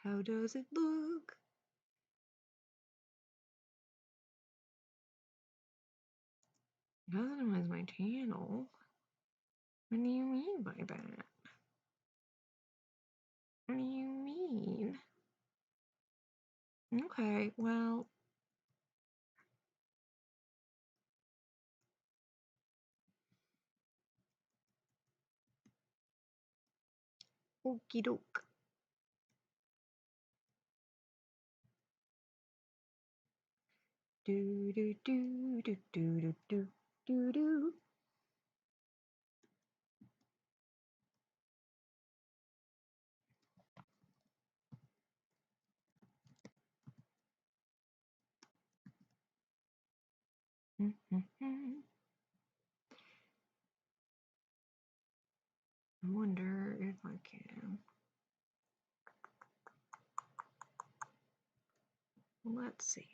How does it look? It customize my channel? What do you mean by that? What do you mean? Okay, well... Okie doke. Do do do do do do do do do. I wonder if I can. Let's see.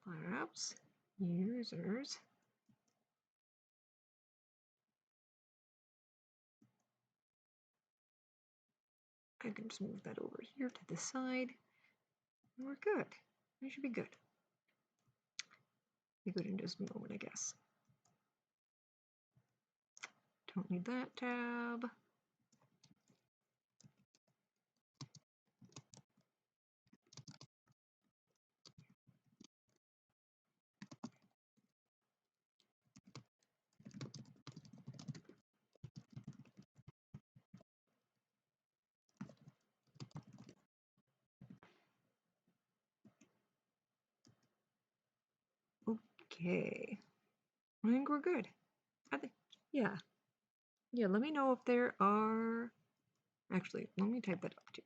Collapse users. I can just move that over here to the side. And we're good. We should be good. Be good in just a moment, I guess. Don't need that tab. Okay. I think we're good. I think, yeah. Yeah, let me know if there are... Actually, let me type that up too.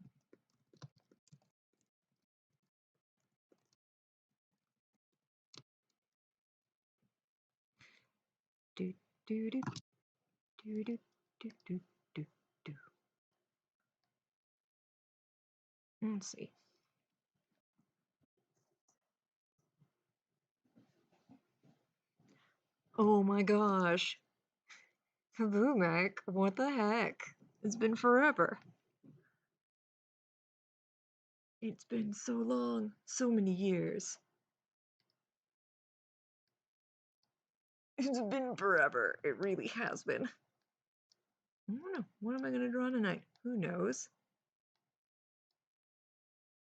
Do, do, do, do, do, do, do, do, do. Let's see. Oh my gosh. Kabumek, what the heck? It's been forever. It's been so long, so many years. It's been forever. It really has been. I don't know. What am I going to draw tonight? Who knows?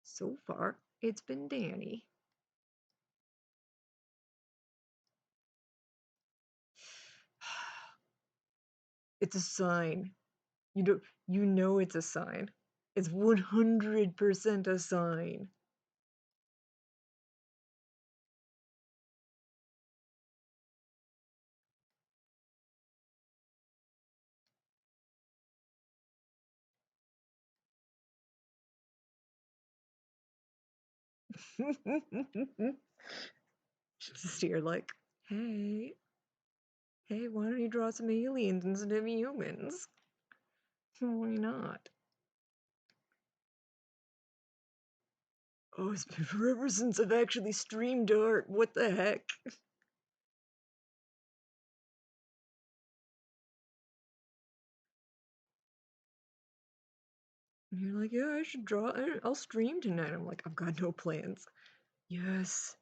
So far, it's been Danny. It's a sign. You know it's a sign. It's 100% a sign. Just here like, hey, why don't you draw some aliens instead of humans? Why not? Oh, it's been forever since I've actually streamed art. What the heck? And you're like, yeah, I should draw. I'll stream tonight. I'm like, I've got no plans. Yes.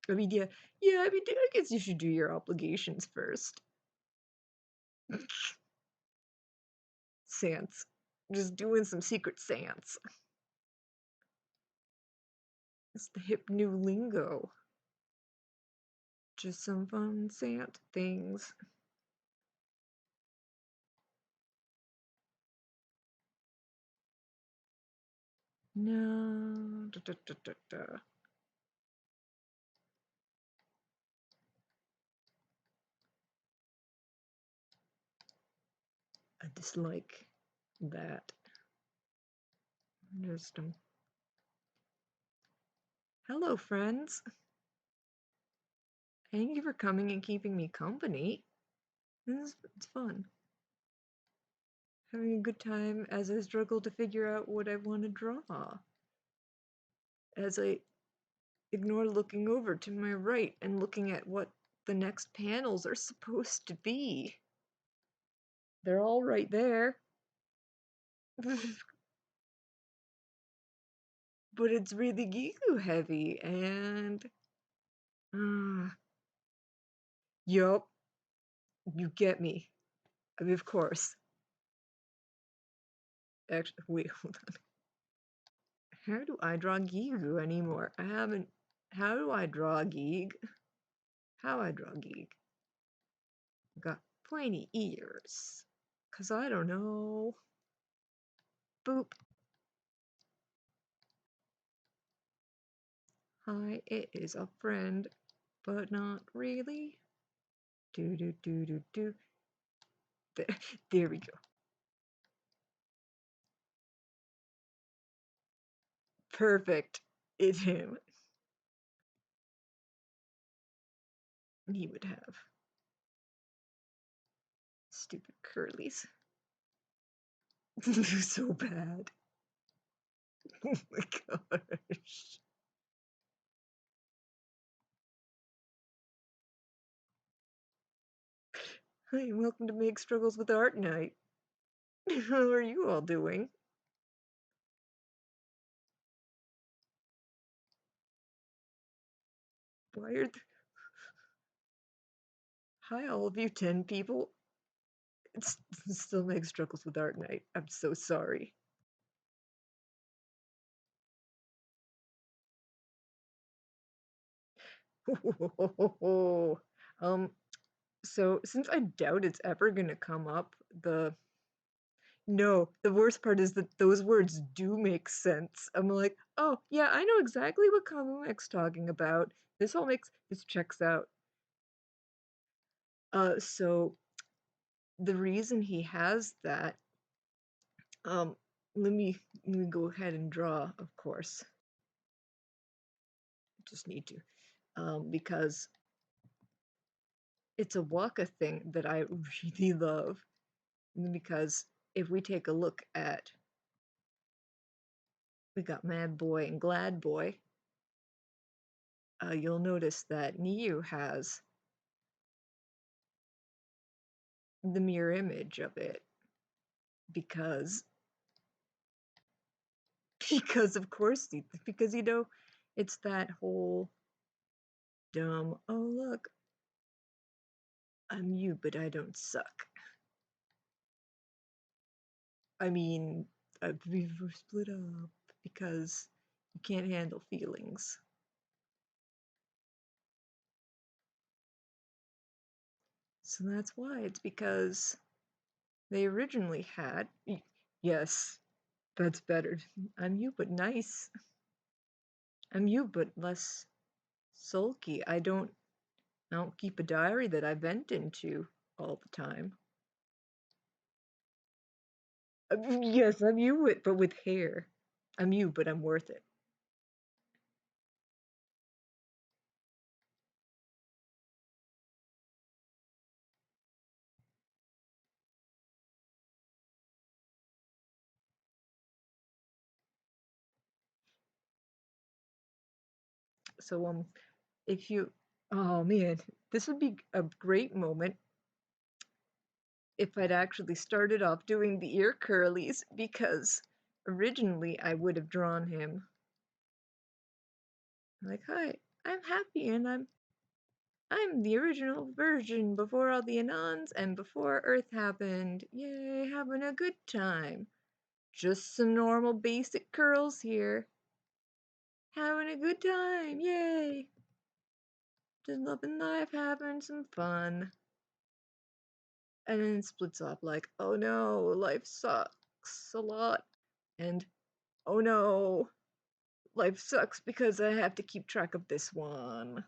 I mean, yeah. I mean, I guess you should do your obligations first. Sans. Just doing some secret sans. It's the hip new lingo. Just some fun sant things. No. Da, da, da, da, da. I dislike that. Just hello, friends. Thank you for coming and keeping me company. It's fun. Having a good time as I struggle to figure out what I want to draw. As I ignore looking over to my right and looking at what the next panels are supposed to be. They're all right there. But it's really Gigu heavy, and yup, you get me. I mean, of course. Actually, wait, hold on. How do I draw Gigu anymore? I haven't. How do I draw Gig? How I draw Gig? Got pointy ears. Cause I don't know. Boop. Hi, it is a friend, but not really. Do do do do do. There we go. Perfect. It's him. He would have stupid curlies. So bad. Oh my gosh. Hi, and welcome to Make Struggles with Art Night. How are you all doing? Why are Hi, all of you 10 people. It's still Make Struggles with Art Night. I'm so sorry. um, so since I doubt it's ever gonna come up, the worst part is that those words do make sense. I'm like, oh yeah, I know exactly what Kamumek's talking about. This checks out. So the reason he has that, um, let me go ahead and draw, of course. Just need to, because it's a waka thing that I really love. Because if we take a look at, we got Mad Boy and Glad Boy, you'll notice that Niu has the mirror image of it because because of course because it's that whole dumb, oh look, I'm you but I don't suck. I mean, we were split up because you can't handle feelings. So that's why. It's because they originally had, yes, that's better. I'm you but nice. I'm you but less sulky. I don't keep a diary that I vent into all the time. Yes, I'm you but with hair. I'm you but I'm worth it. So if you oh man, this would be a great moment if I'd actually started off doing the ear curlies because originally I would have drawn him like, hi, I'm happy and I'm the original version before all the Anons and before Earth happened. Yay, having a good time. Just some normal basic curls here. Having a good time, yay. Just loving life, having some fun. And then it splits off like, oh no, life sucks a lot. And oh no, life sucks because I have to keep track of this one.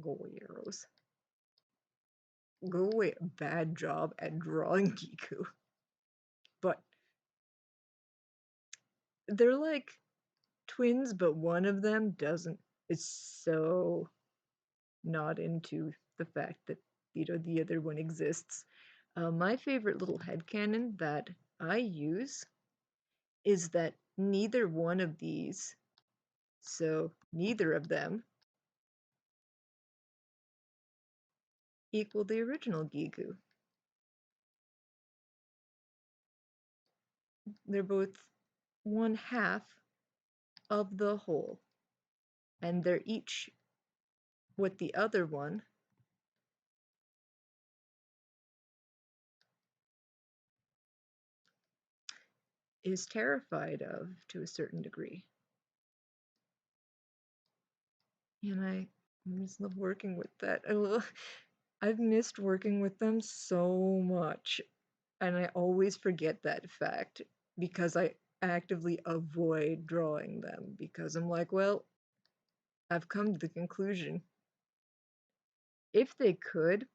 Go away, arrows. Go away. Bad job at drawing Giku. But they're like twins, but one of them doesn't. Is so not into the fact that the other one exists. My favorite little headcanon that I use is that neither one of these, so neither of them, equal the original Gigu. They're both one half of the whole, and they're each what the other one is terrified of to a certain degree. And I just love working with that. I've missed working with them so much, and I always forget that fact because I actively avoid drawing them because I'm like, well, I've come to the conclusion if they could,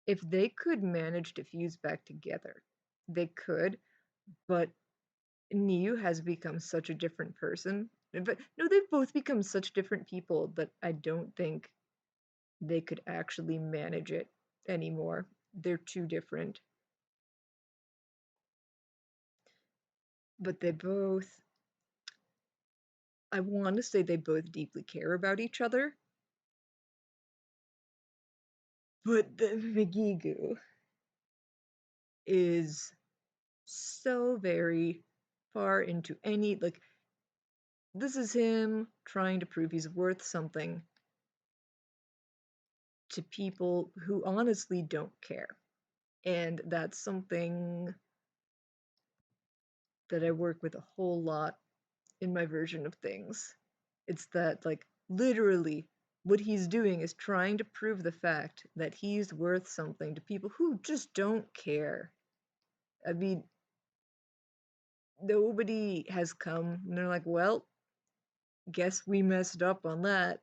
if they could manage to fuse back together, they could, but Niu has become such a different person. But no, they've both become such different people that I don't think they could actually manage it anymore. They're too different. But they both, I want to say they both deeply care about each other. But the Migigu is so very far into any, like, this is him trying to prove he's worth something to people who honestly don't care. And that's something that I work with a whole lot in my version of things. It's that, like, literally, what he's doing is trying to prove the fact that he's worth something to people who just don't care. I mean, nobody has come and they're like, well, guess we messed up on that.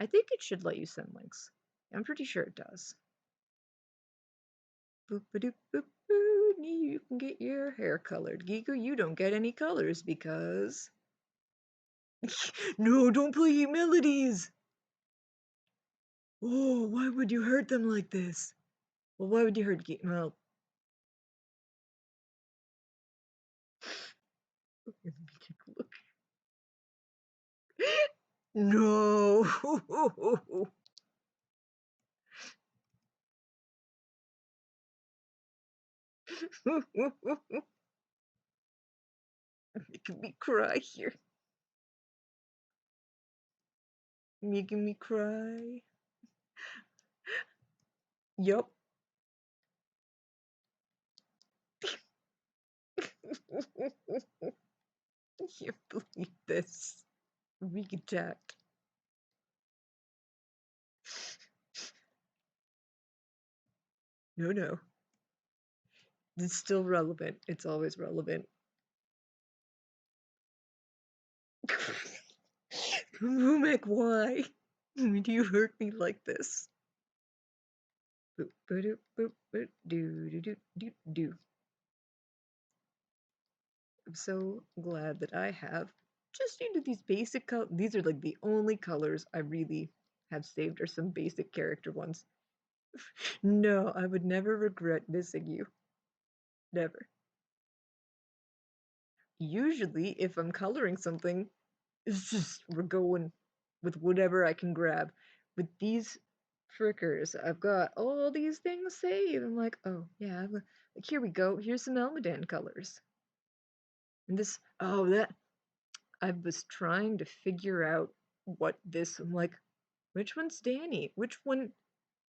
I think it should let you send links. I'm pretty sure it does. Boop a doop boop boo. You can get your hair colored. Gigo, you don't get any colors because. No, don't play melodies! Oh, why would you hurt them like this? Well, why would you hurt Well, let me take a look. No! Making me cry here. Making me cry. Yup. I can't believe this. Weak attacked. No, no. It's still relevant. It's always relevant. Rumek, why? Why do you hurt me like this? Boop, boop, boop, boop, do, do, do, do, do. I'm so glad that I have just these basic colors. These are like the only colors I really have saved are some basic character ones. No, I would never regret missing you. Never. Usually, if I'm coloring something, it's just we're going with whatever I can grab. With these frickers, I've got all these things saved. I'm like, oh yeah, like here we go. Here's some Elmadan colors. And this, oh that, I was trying to figure out what this. I'm like, which one's Danny? Which one?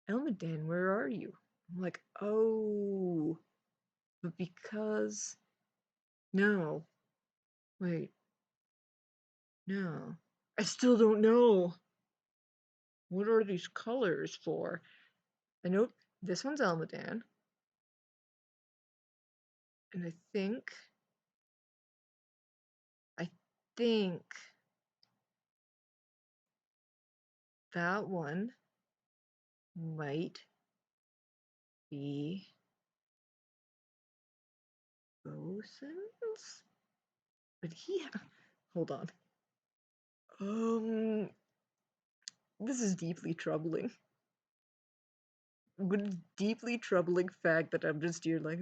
Elmadan, where are you? I'm like, oh, but because no, wait, no, I still don't know. What are these colors for? I know this one's Elmadan, and I think that one might be Bosun's. But hold on. This is deeply troubling. What a deeply troubling fact that I'm just here like,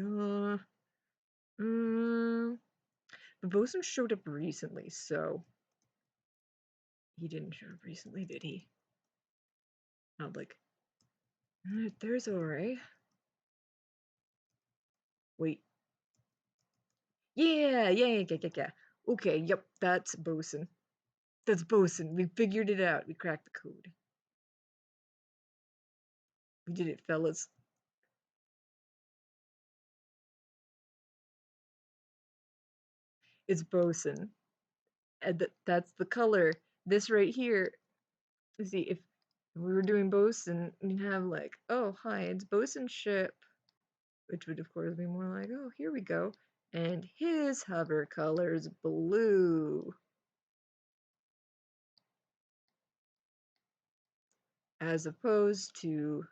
but Bosun showed up recently, so he didn't show up recently, did he? Not like, there's Ore. Wait, Yeah. Okay, yep, that's bosun. That's bosun. We figured it out. We cracked the code. We did it, fellas. It's bosun. And that's the color. This right here, you see, if we were doing bosun, we'd have like, oh, hi, it's bosun ship, which would, of course, be more like, oh, here we go. And his hover color's blue, as opposed to,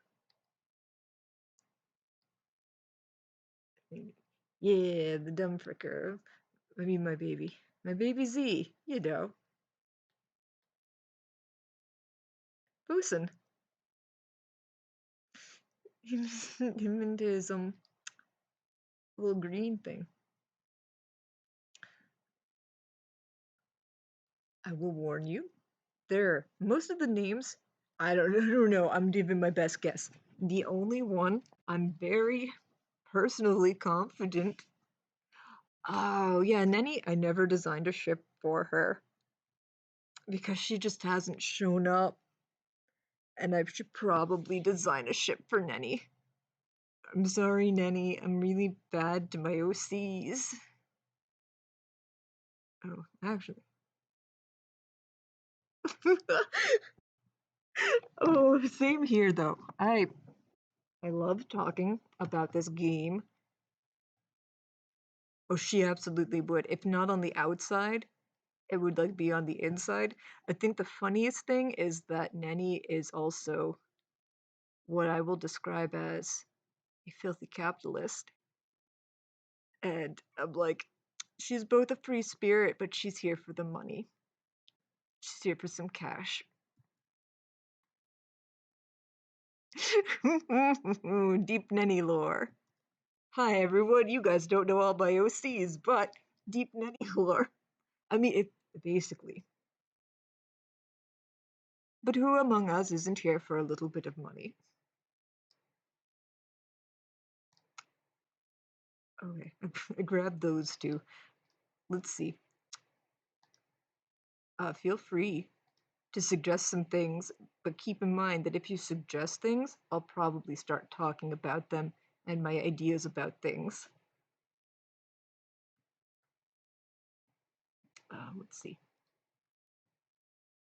yeah, the dumb fricker. I mean, my baby. My baby Z, you know. Bosun. Him and his little green thing. I will warn you, there, most of the names, I don't know, I'm giving my best guess. The only one I'm very personally confident. Oh, yeah, Nenny, I never designed a ship for her because she just hasn't shown up, and I should probably design a ship for Nenny. I'm sorry, Nenny, I'm really bad to my OCs. Oh, actually. Oh, same here though. I love talking about this game. Oh, she absolutely would. If not on the outside, it would like be on the inside. I think the funniest thing is that Nenny is also what I will describe as a filthy capitalist. And I'm like, she's both a free spirit, but she's here for the money. She's here for some cash. Deep Nenny lore. Hi everyone, you guys don't know all my OCs, but deep Nenny lore. I mean, basically. But who among us isn't here for a little bit of money? Okay, I grabbed those two. Let's see. Feel free to suggest some things, but keep in mind that if you suggest things, I'll probably start talking about them and my ideas about things. Let's see.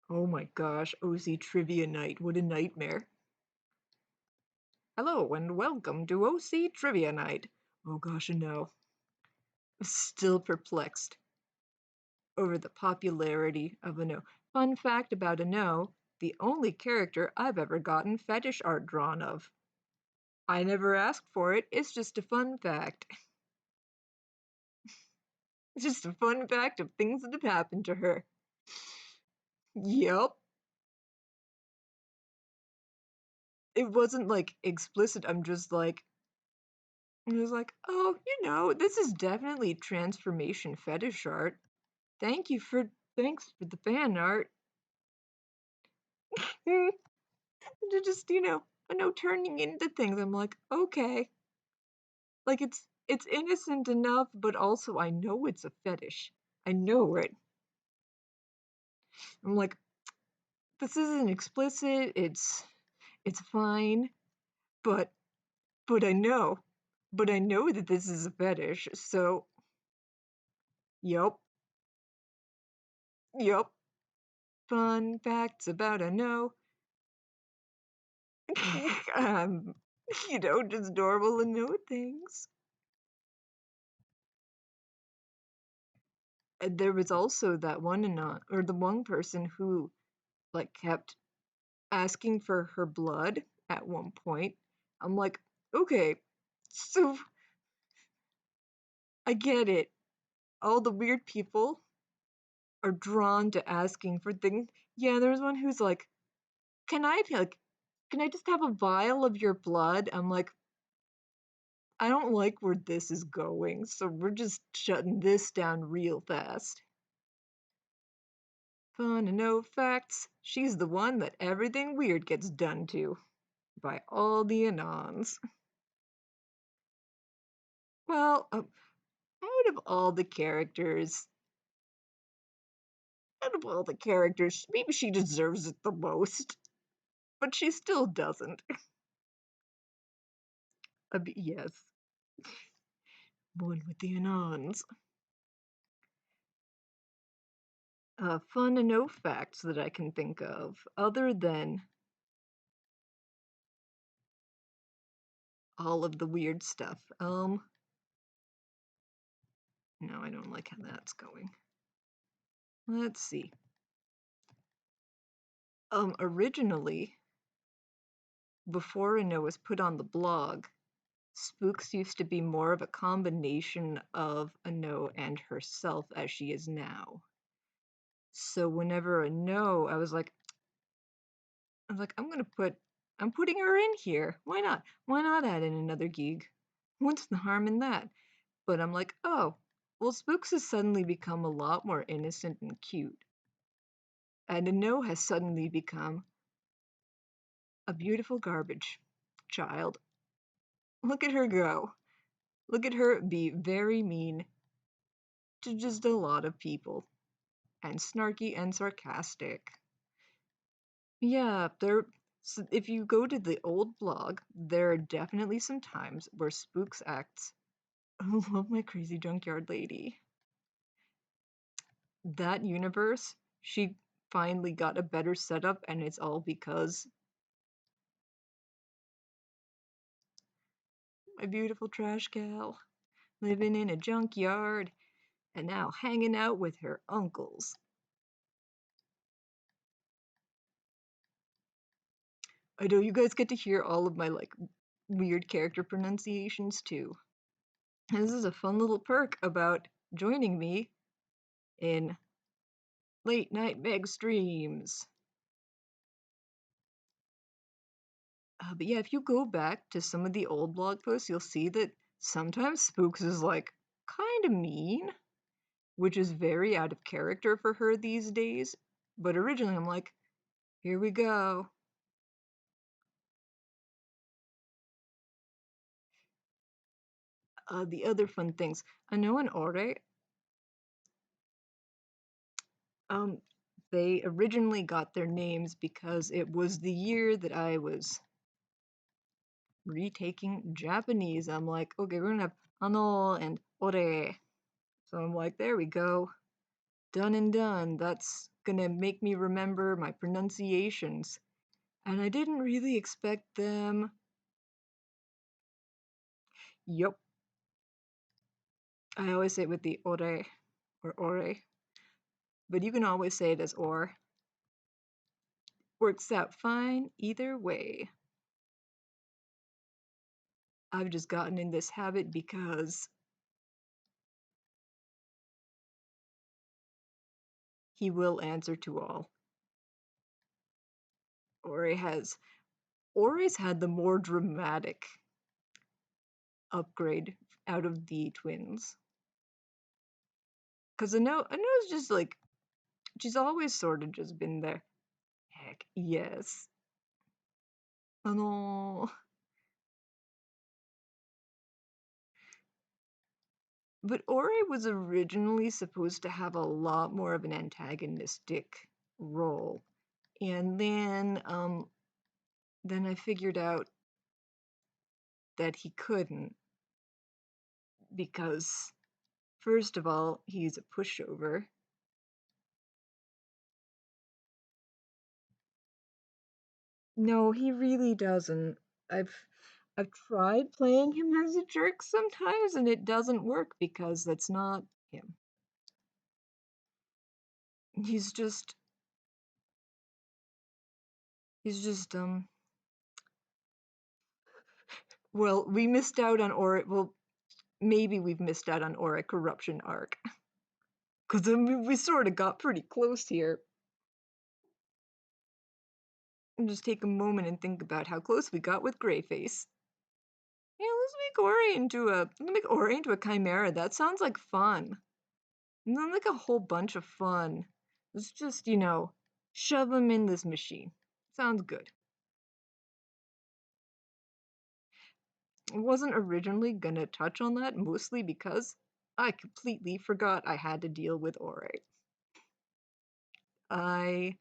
Oh my gosh, OC Trivia Night. What a nightmare. Hello and welcome to OC Trivia Night. Oh gosh, no. Still perplexed over the popularity of Ano. Fun fact about Ano, the only character I've ever gotten fetish art drawn of. I never asked for it, it's just a fun fact. It's just a fun fact of things that have happened to her. Yep. It wasn't like explicit, I was like, oh, this is definitely transformation fetish art. Thanks for the fan art. Just, I know turning into things. I'm like, okay. Like it's innocent enough, but also I know it's a fetish. I know it. I'm like, this isn't explicit, it's fine, but but I know. But I know that this is a fetish, so yup, yup. Fun facts about I know. um, just normal and know things. And there was also that one or the one person who like kept asking for her blood at one point. I'm like, okay, so I get it. All the weird people are drawn to asking for things. Yeah, there's one who's like, can I just have a vial of your blood? I'm like, I don't like where this is going, so we're just shutting this down real fast. Fun to know facts. She's the one that everything weird gets done to by all the Anons. Well, Out of all the characters, maybe she deserves it the most, but she still doesn't. Yes, one with the Anons. Fun and no facts that I can think of, other than all of the weird stuff. No, I don't like how that's going. Let's see. Originally, before Renault was put on the blog, Spooks used to be more of a combination of Ano and herself as she is now. So whenever Ano, I'm putting her in here. Why not? Why not add in another gig? What's the harm in that? But I'm like, oh, well, Spooks has suddenly become a lot more innocent and cute. And Ano has suddenly become a beautiful garbage child. Look at her go. Look at her be very mean to just a lot of people. And snarky and sarcastic. Yeah, if you go to the old blog, there are definitely some times where Spooks acts. I love my crazy junkyard lady. That universe, she finally got a better setup, and it's all because my beautiful trash gal living in a junkyard and now hanging out with her uncles. I know you guys get to hear all of my weird character pronunciations too. And this is a fun little perk about joining me in late night Meg streams. But yeah, if you go back to some of the old blog posts, you'll see that sometimes Spooks is kind of mean, which is very out of character for her these days. But originally, I'm like, here we go. The other fun things. Ano and Ore, um, they originally got their names because it was the year that I was retaking Japanese. I'm like, okay, we're gonna have Ano and Ore. So I'm like, there we go. Done and done. That's gonna make me remember my pronunciations. And I didn't really expect them. Yup. I always say it with the ore, but you can always say it as or. Works out fine either way. I've just gotten in this habit because he will answer to all. Ore has Ore's had the more dramatic upgrade out of the twins. Cause Ano's just she's always sort of just been there. Heck, yes. Ano. But Ori was originally supposed to have a lot more of an antagonistic role. And then I figured out that he couldn't because first of all, he's a pushover. No, he really doesn't. I've I've tried playing him as a jerk sometimes and it doesn't work because that's not him. He's just he's just well, we missed out on well, maybe we've missed out on Aura Corruption arc. Because I mean, we sort of got pretty close here. And just take a moment and think about how close we got with Greyface. Yeah, let's make Ori into a chimera. That sounds like fun. And then like a whole bunch of fun. Let's just, shove him in this machine. Sounds good. I wasn't originally gonna touch on that, mostly because I completely forgot I had to deal with Ore. I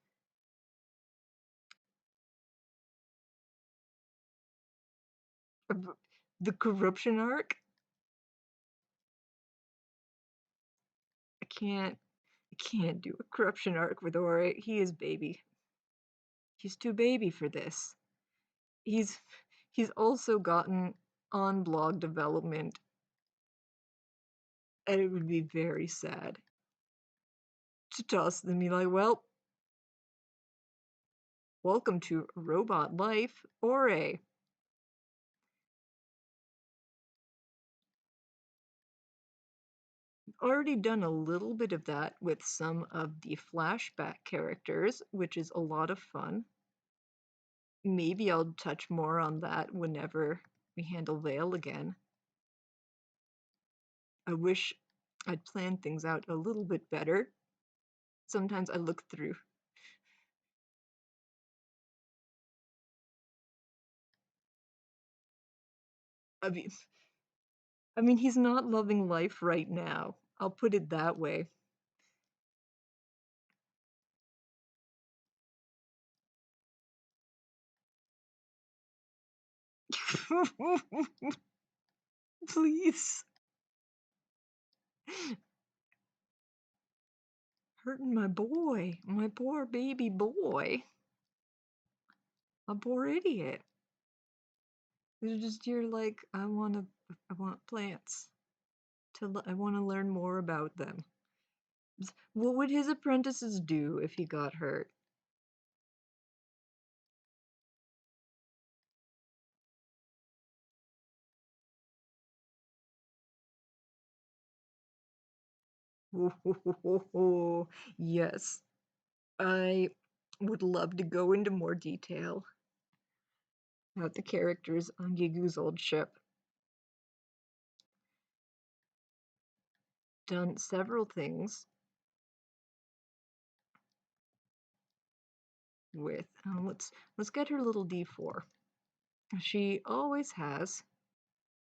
the corruption arc. I can't do a corruption arc with Ore. He is baby. He's too baby for this. He's he's also gotten on blog development, and it would be very sad to toss them and be like, well, welcome to robot life, Ore. Already done a little bit of that with some of the flashback characters, which is a lot of fun. Maybe I'll touch more on that whenever we handle Vale again. I wish I'd planned things out a little bit better. Sometimes I look through. I mean, he's not loving life right now. I'll put it that way. Please. Hurting my boy. My poor baby boy. A poor idiot. You're like, I want plants. I want to learn more about them. What would his apprentices do if he got hurt? Yes, I would love to go into more detail about the characters on Gigu's old ship. Done several things with. Let's get her little D4. She always has.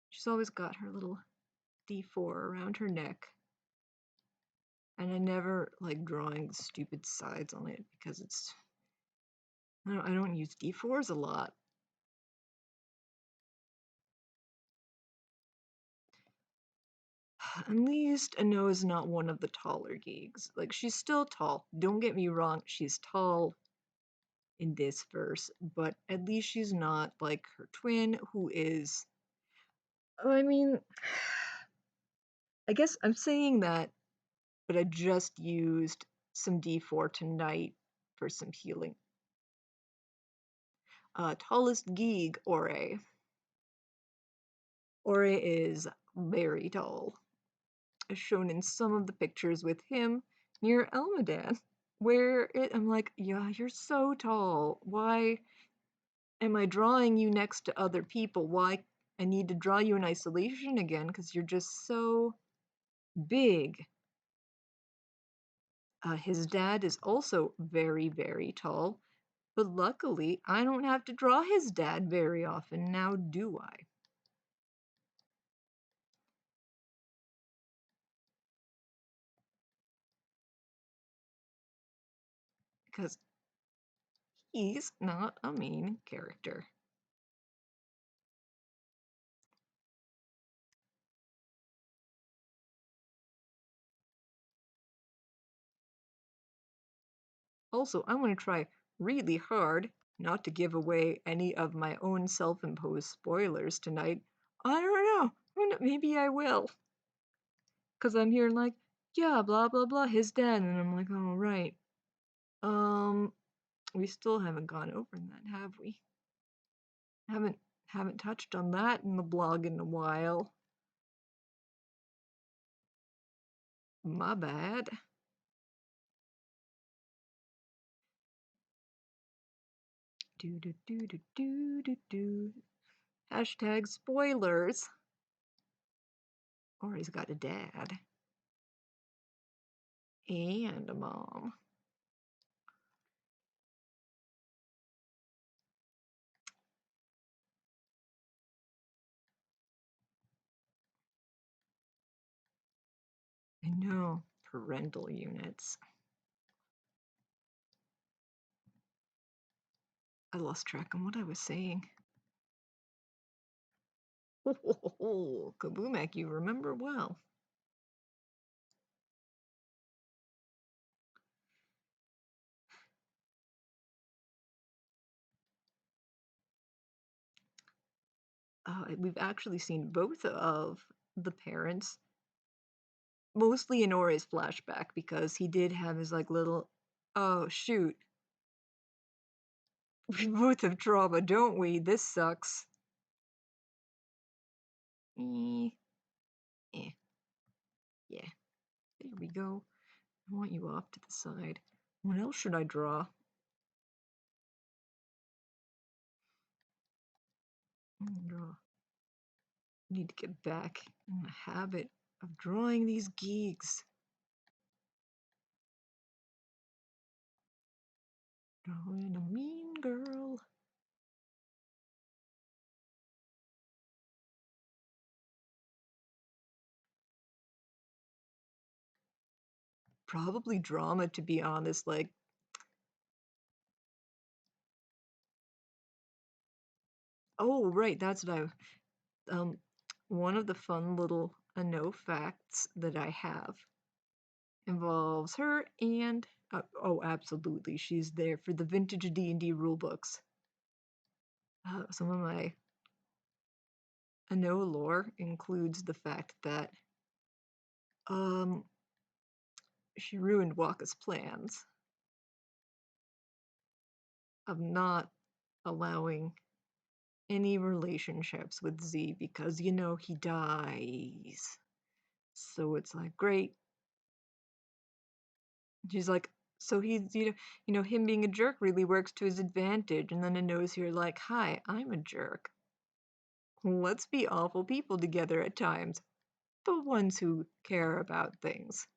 She's always got her little D4 around her neck. And I never like drawing stupid sides on it because I don't use D4s a lot. At least Ano is not one of the taller geeks. Like, she's still tall. Don't get me wrong, she's tall in this verse, but at least she's not like her twin, who is. I mean, I guess I'm saying that, but I just used some D4 tonight for some healing. Tallest geek, Ore. Ore is very tall, as shown in some of the pictures with him near Elmadan, where I'm like, yeah, you're so tall. Why am I drawing you next to other people? Why I need to draw you in isolation again? Because you're just so big. His dad is also very, very tall, but luckily I don't have to draw his dad very often now, do I? Because he's not a main character. Also, I want to try really hard not to give away any of my own self-imposed spoilers tonight. I don't know. Maybe I will. Because I'm hearing like, yeah, blah, blah, blah, his dad. And I'm like, oh, right. We still haven't gone over that, have we? Haven't touched on that in the blog in a while. My bad. Do do do do do do do. Hashtag spoilers. Or he's got a dad. And a mom. No, parental units. I lost track on what I was saying. Oh, Kabumek, you remember well. We've actually seen both of the parents, mostly in Ori's flashback, because he did have his like little, oh shoot, we both have trauma, don't we? This sucks. Eh, eh, yeah, there we go. I want you off to the side. What else should I draw? Draw. Need to get back in the habit of drawing these geeks. Drawing a mean girl. Probably drama, to be honest. Like, oh, right, that's what one of the fun little facts that I have involves her and, oh, absolutely, she's there for the vintage D&D rulebooks. Some of my lore includes the fact that she ruined Waka's plans of not allowing any relationships with Z because, you know, he dies. So it's like, great. She's like, so he's, him being a jerk really works to his advantage. And then it knows you're like, hi, I'm a jerk. Let's be awful people together at times. The ones who care about things.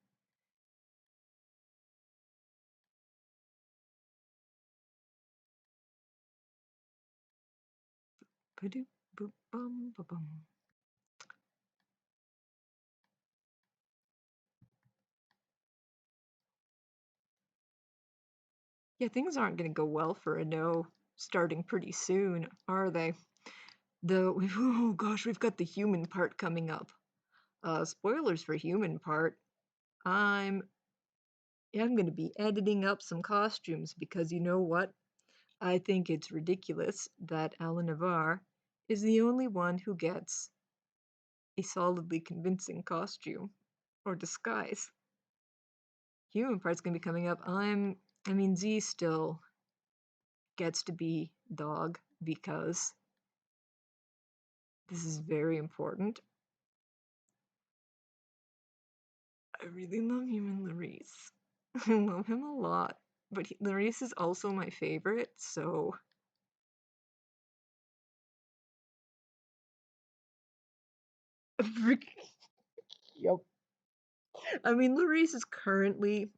Yeah, things aren't going to go well for a no starting pretty soon, are they? Though, oh gosh, we've got the human part coming up. Spoilers for human part. I'm going to be editing up some costumes because you know what? I think it's ridiculous that Alan Navarre is the only one who gets a solidly convincing costume or disguise. Human part's going to be coming up. Z still gets to be dog because this is very important. I really love him and Larice. I love him a lot, but Larice is also my favorite, so... Yep. I mean, Larice is currently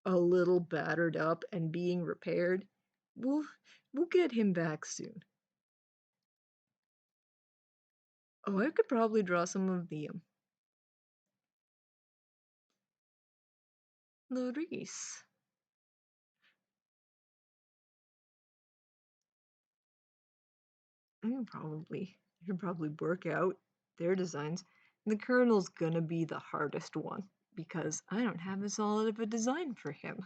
a little battered up and being repaired. We'll get him back soon. Oh, I could probably draw some of the Larice. I should probably work out their designs. The Colonel's gonna be the hardest one because I don't have as solid of a design for him.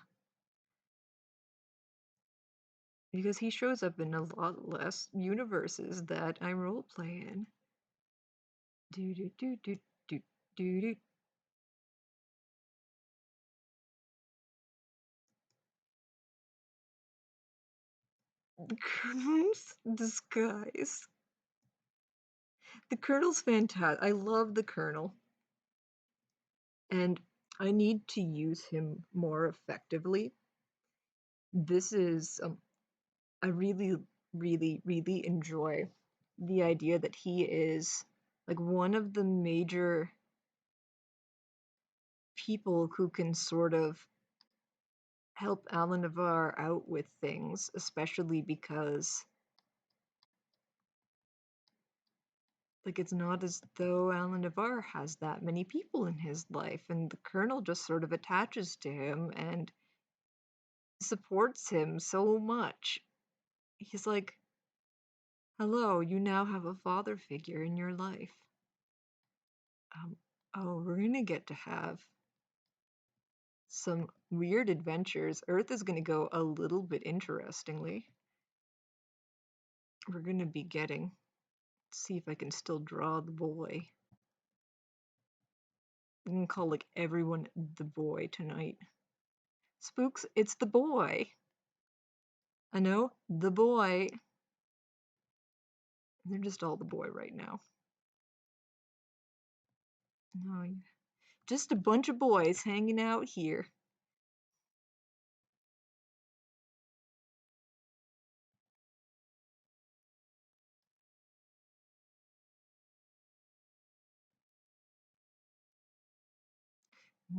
Because he shows up in a lot less universes that I roleplay in. Do do do do do do do. The Colonel's disguise. The Colonel's fantastic. I love the Colonel. And I need to use him more effectively. This is, I really, really, really enjoy the idea that he is like one of the major people who can sort of help Alan Navarre out with things, especially because Like, it's not as though Alan Navarre has that many people in his life, and the Colonel just sort of attaches to him and supports him so much. He's like, hello, you now have a father figure in your life. Oh, we're gonna get to have some weird adventures. Earth is gonna go a little bit interestingly. We're gonna be getting, see if I can still draw the boy. I'm gonna call like everyone the boy tonight. Spooks, it's the boy. I know, the boy. They're just all the boy right now. No, just a bunch of boys hanging out here.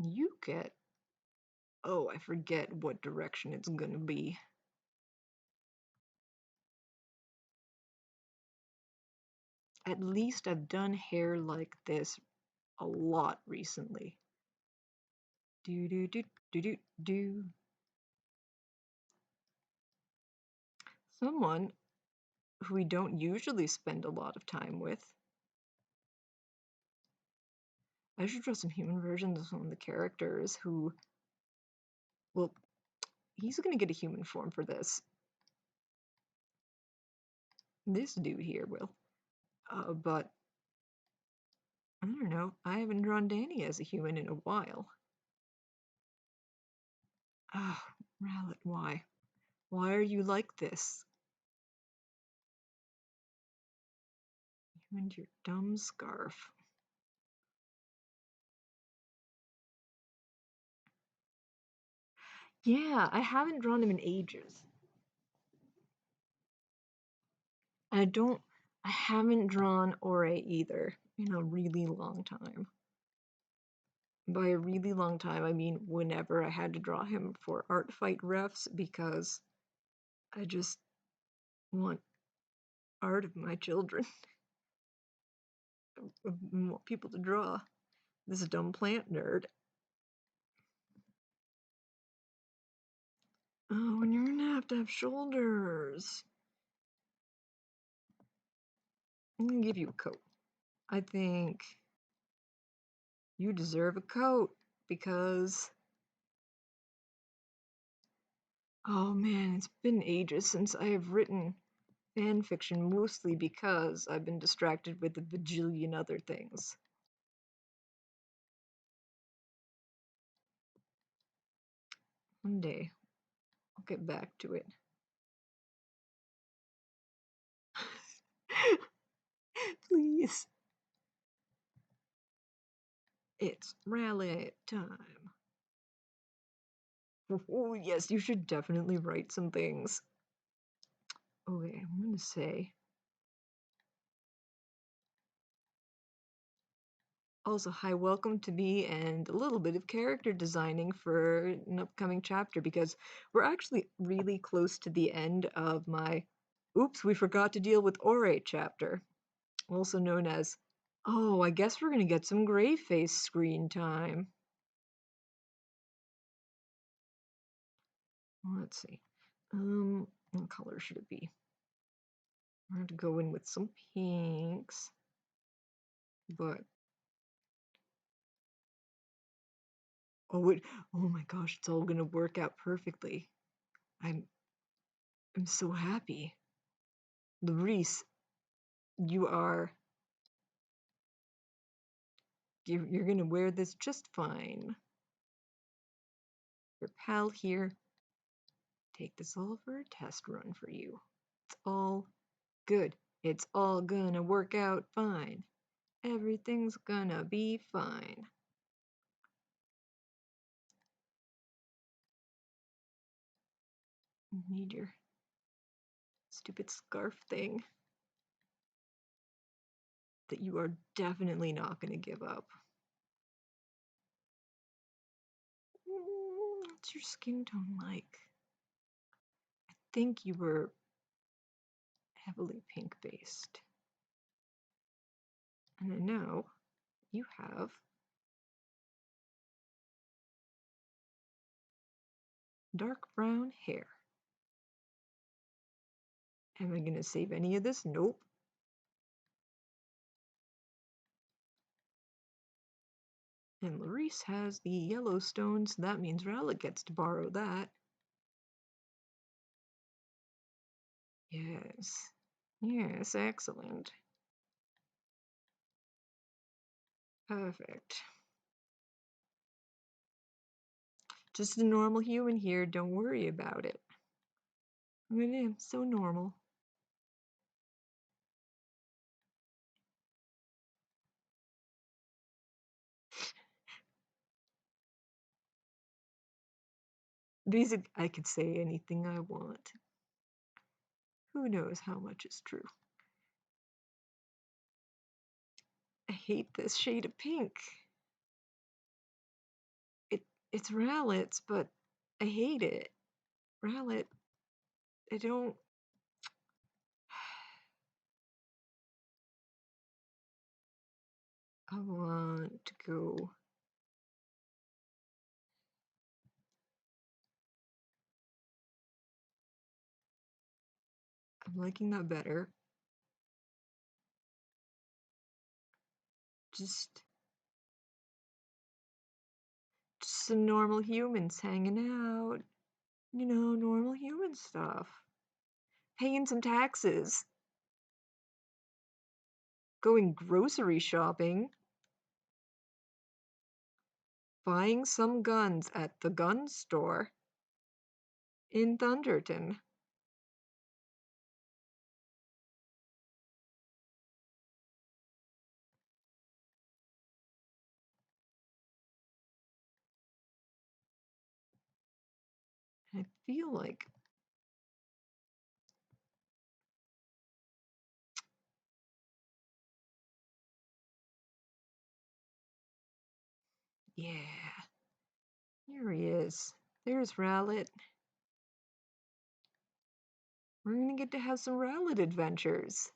You get, oh, I forget what direction it's gonna be. At least I've done hair like this a lot recently. Do do do do do do. Someone who we don't usually spend a lot of time with. I should draw some human versions of some of the characters who, well, he's gonna get a human form for this. This dude here will. But I don't know. I haven't drawn Danny as a human in a while. Ah, Rowlet, why? Why are you like this? You and your dumb scarf. Yeah, I haven't drawn him in ages. I haven't drawn Ore either in a really long time. By a really long time, I mean whenever I had to draw him for art fight refs because I just want art of my children. I want people to draw. This dumb plant nerd. Oh, and you're gonna have to have shoulders. I'm gonna give you a coat. I think you deserve a coat because, oh man, it's been ages since I have written fan fiction, mostly because I've been distracted with a bajillion other things. One day, I'll get back to it. Please. It's rally time. Oh, yes, you should definitely write some things. Okay, I'm gonna say. Also, hi, welcome to me and a little bit of character designing for an upcoming chapter because we're actually really close to the end of my oops, we forgot to deal with Ore chapter, also known as, oh, I guess we're gonna get some gray face screen time. Let's see. What color should it be? I'm going to go in with some pinks, but oh, oh my gosh, it's all gonna work out perfectly. I'm so happy. Larice, you are you're gonna wear this just fine. Your pal here, take this all for a test run for you. It's all good. It's all gonna work out fine. Everything's gonna be fine. Need your stupid scarf thing that you are definitely not gonna give up. What's your skin tone like? I think you were heavily pink based. And now you have dark brown hair. Am I going to save any of this? Nope. And Larice has the yellow stone, so that means Rowlet gets to borrow that. Yes. Yes, excellent. Perfect. Just a normal human here, don't worry about it. I am so normal. I could say anything I want. Who knows how much is true? I hate this shade of pink. It's Rowlet's, but I hate it. Rowlet, I don't. I want to go. I'm liking that better. Just some normal humans hanging out. You know, normal human stuff. Paying some taxes. Going grocery shopping. Buying some guns at the gun store in Thunderton. I feel like yeah, here he is. There's Rowlet. We're gonna get to have some Rowlet adventures.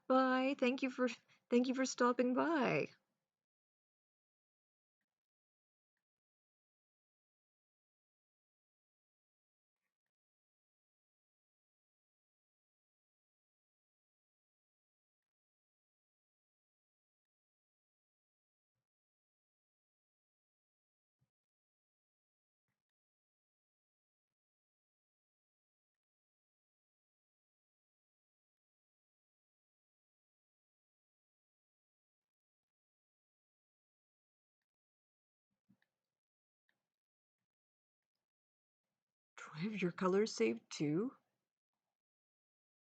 Bye. Thank you for stopping by. Do I have your colors saved too?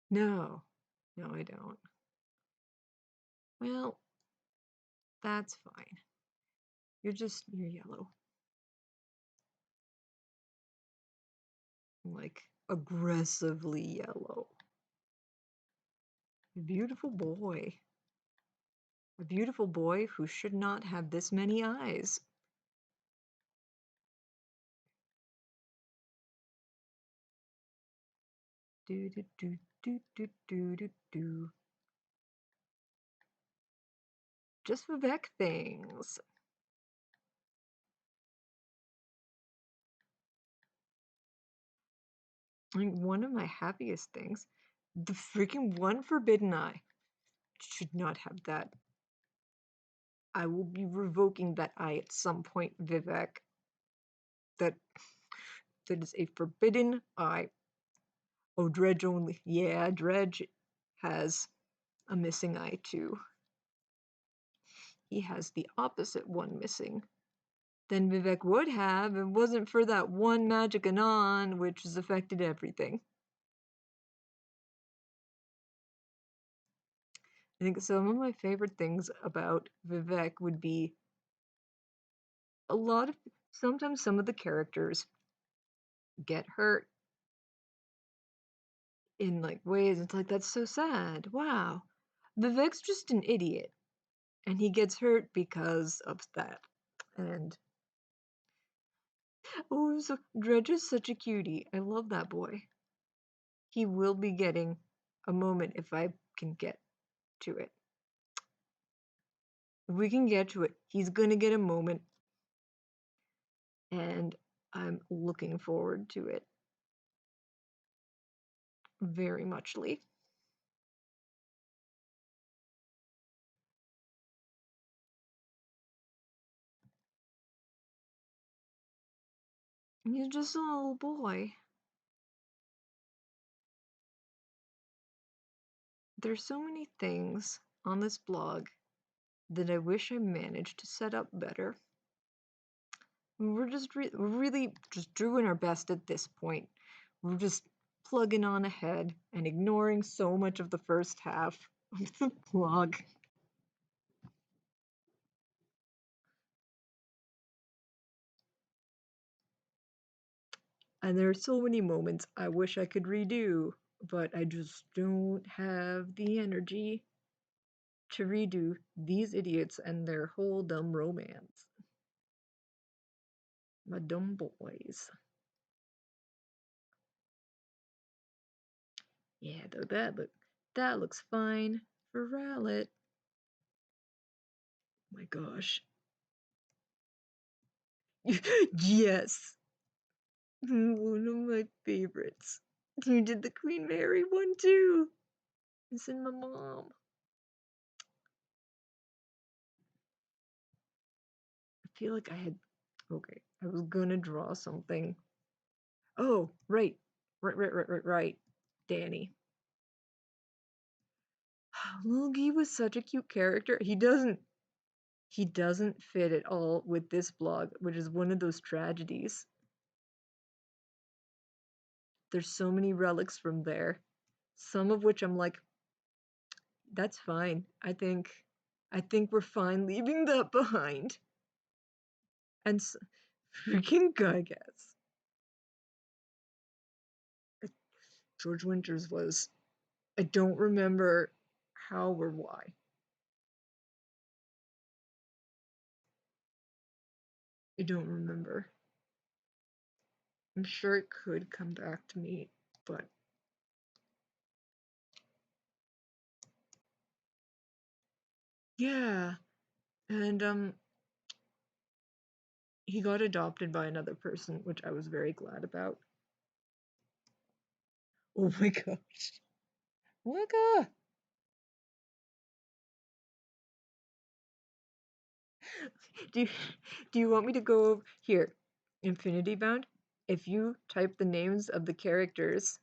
No. No, I don't. Well, that's fine. You're yellow. Like aggressively yellow. A beautiful boy. A beautiful boy who should not have this many eyes. Do do do do do do do do. Just Vivek things. Like one of my happiest things, the freaking one forbidden eye. Should not have that. I will be revoking that eye at some point, Vivek. That that is a forbidden eye. Oh, Dredge only. Yeah, Dredge has a missing eye too. He has the opposite one missing than Vivek would have if it wasn't for that one magic anon which has affected everything. I think some of my favorite things about Vivek would be a lot of sometimes some of the characters get hurt in like ways it's like that's so sad. Wow. Vivek's just an idiot and he gets hurt because of that. And oh, so Dredge is such a cutie. I love that boy. He will be getting a moment if I can get to it. If we can get to it, he's gonna get a moment, and I'm looking forward to it very muchly. He's just a little boy. There's so many things on this blog that I wish I managed to set up better. We're just really just doing our best at this point. We're just plugging on ahead and ignoring so much of the first half of the blog. And there are so many moments I wish I could redo, but I just don't have the energy to redo these idiots and their whole dumb romance. My dumb boys. Yeah, though that looks fine for Rowlet. My gosh. Yes. One of my favorites. You did the Queen Mary one too. It's in my mom. I feel like I had. Okay, I was gonna draw something. Oh, right. Danny. Logie was such a cute character. He doesn't fit at all with this blog, which is one of those tragedies. There's so many relics from there, some of which I'm like, that's fine. I think we're fine leaving that behind. And freaking Gygas. George Winters was. I don't remember how or why. I don't remember. I'm sure it could come back to me, but yeah. And he got adopted by another person, which I was very glad about. Oh my gosh. Waka! Do you, do you want me to go over here? Infinity Bound? If you type the names of the characters,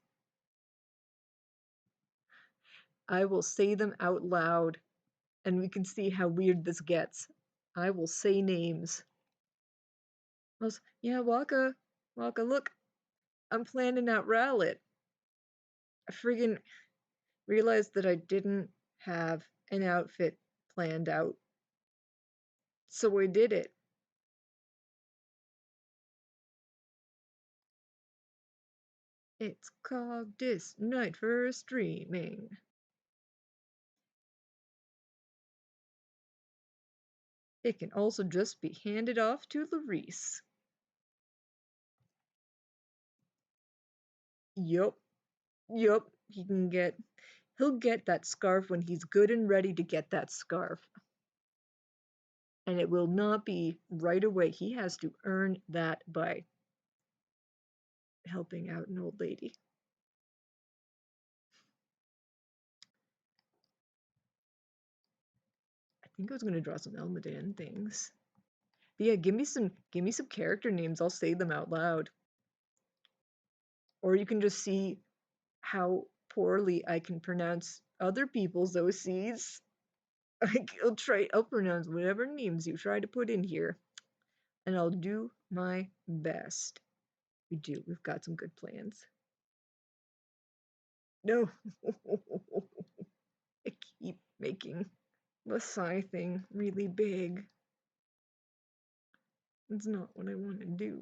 I will say them out loud and we can see how weird this gets. I will say names. Yeah, Waka. Waka, look. I'm planning out Rowlet. I friggin' realized that I didn't have an outfit planned out. So I did it. It's CogDis night for streaming. It can also just be handed off to Larice. Yup. Yup. He'll get that scarf when he's good and ready to get that scarf. And it will not be right away. He has to earn that by helping out an old lady. I think I was gonna draw some Elmadan things. But yeah, give me some character names. I'll say them out loud. Or you can just see how poorly I can pronounce other people's OCs. I'll pronounce whatever names you try to put in here, and I'll do my best. We've got some good plans. No, I keep making the psi thing really big. It's not what I want to do.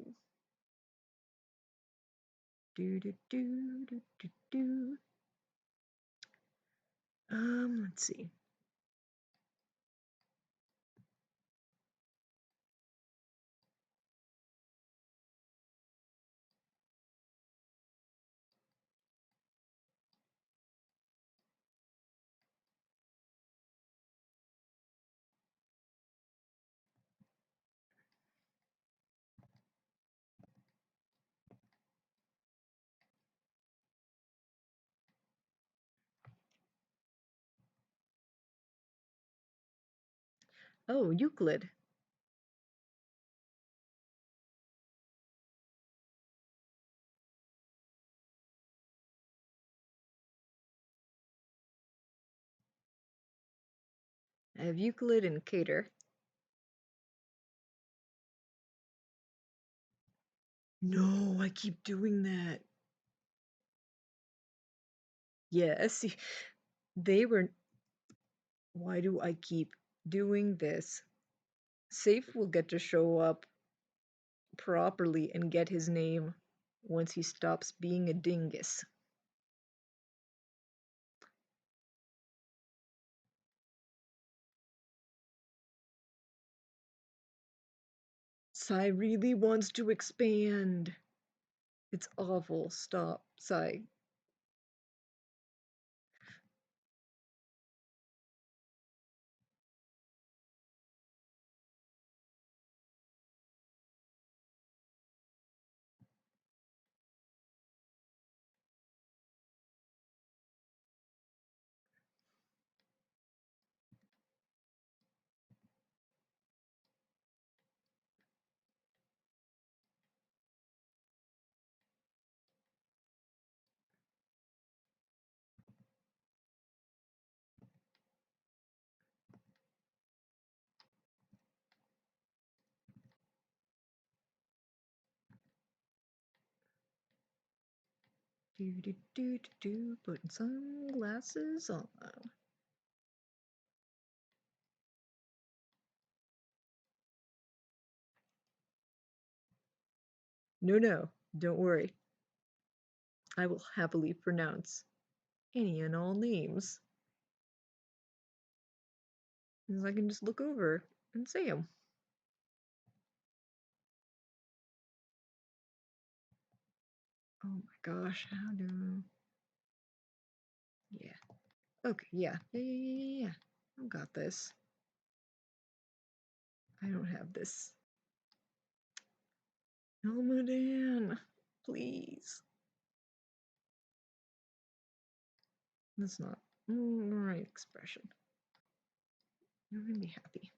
Do do do do do do. Let's see. Oh, Euclid. I have Euclid and Cater. No, I keep doing that. Yes, they were. Why do I keep doing this? Safe will get to show up properly and get his name once he stops being a dingus. Sai really wants to expand. It's awful. Stop, Sai. Do do do do do. Putting sunglasses on. No, no, don't worry. I will happily pronounce any and all names. Because I can just look over and say them. Oh my gosh, how do. Yeah. Okay, yeah. Yeah. I've got this. I don't have this. Elmadan, please. That's not the right expression. You're gonna be happy.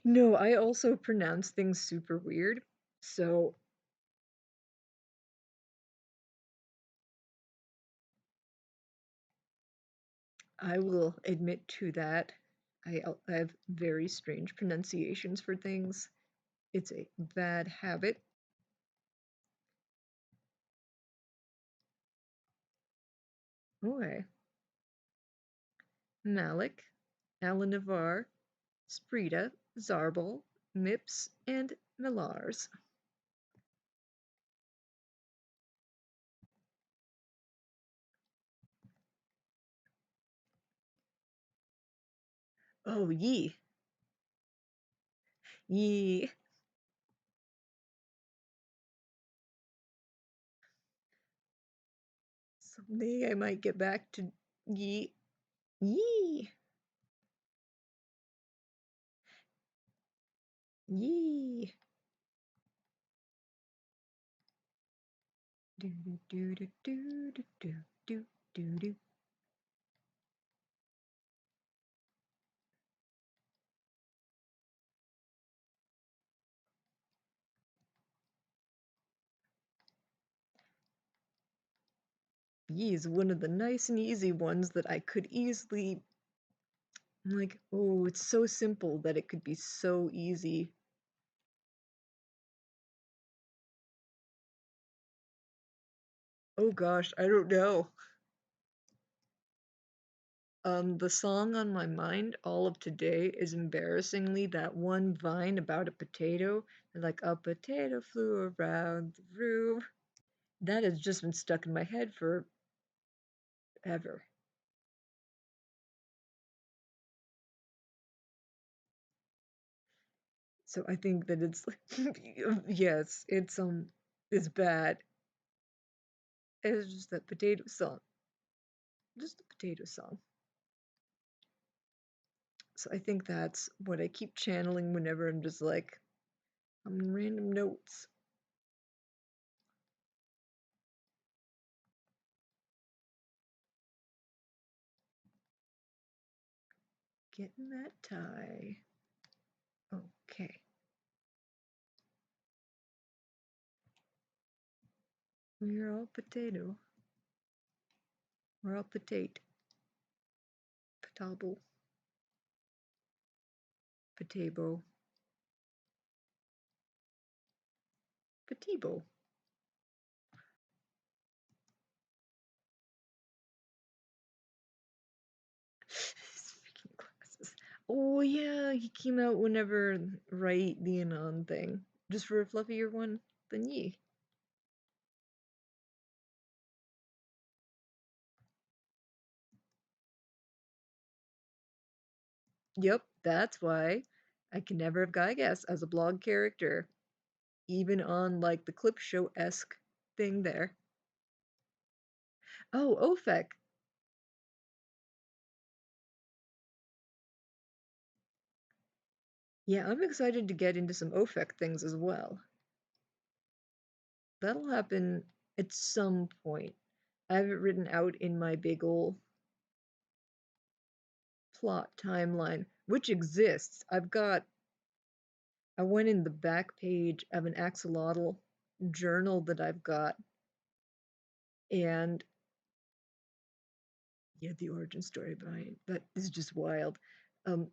No, I also pronounce things super weird. So I will admit to that. I have very strange pronunciations for things. It's a bad habit. Okay. Malik, Alan Navar, Sprita, Zarbal, Mips, and Milars. Oh, ye. Ye. Maybe I might get back to ye. Yee. Yee. Do do do do do do do do do do. Yee is one of the nice and easy ones that I could easily. I'm like, oh, it's so simple that it could be so easy. Oh gosh, I don't know. The song on my mind all of today is embarrassingly that one vine about a potato, like a potato flew around the room. That has just been stuck in my head forever. So I think that it's yes, it's bad. It's just that potato song. Just a potato song. So I think that's what I keep channeling whenever I'm just like I'm in random notes. Getting that tie. Okay. We're all potato. We're all potato. Potable. Potato. Potato. Freaking glasses. Oh yeah, he came out whenever right the Anon thing. Just for a fluffier one than ye. Yep, that's why I can never have Gygas as a blog character, even on like the clip show esque thing there. Oh, Ophek. Yeah, I'm excited to get into some Ophek things as well. That'll happen at some point. I have it written out in my big ol' plot timeline, which exists. I went in the back page of an axolotl journal that I've got, and yeah, the origin story behind that is just wild. Um,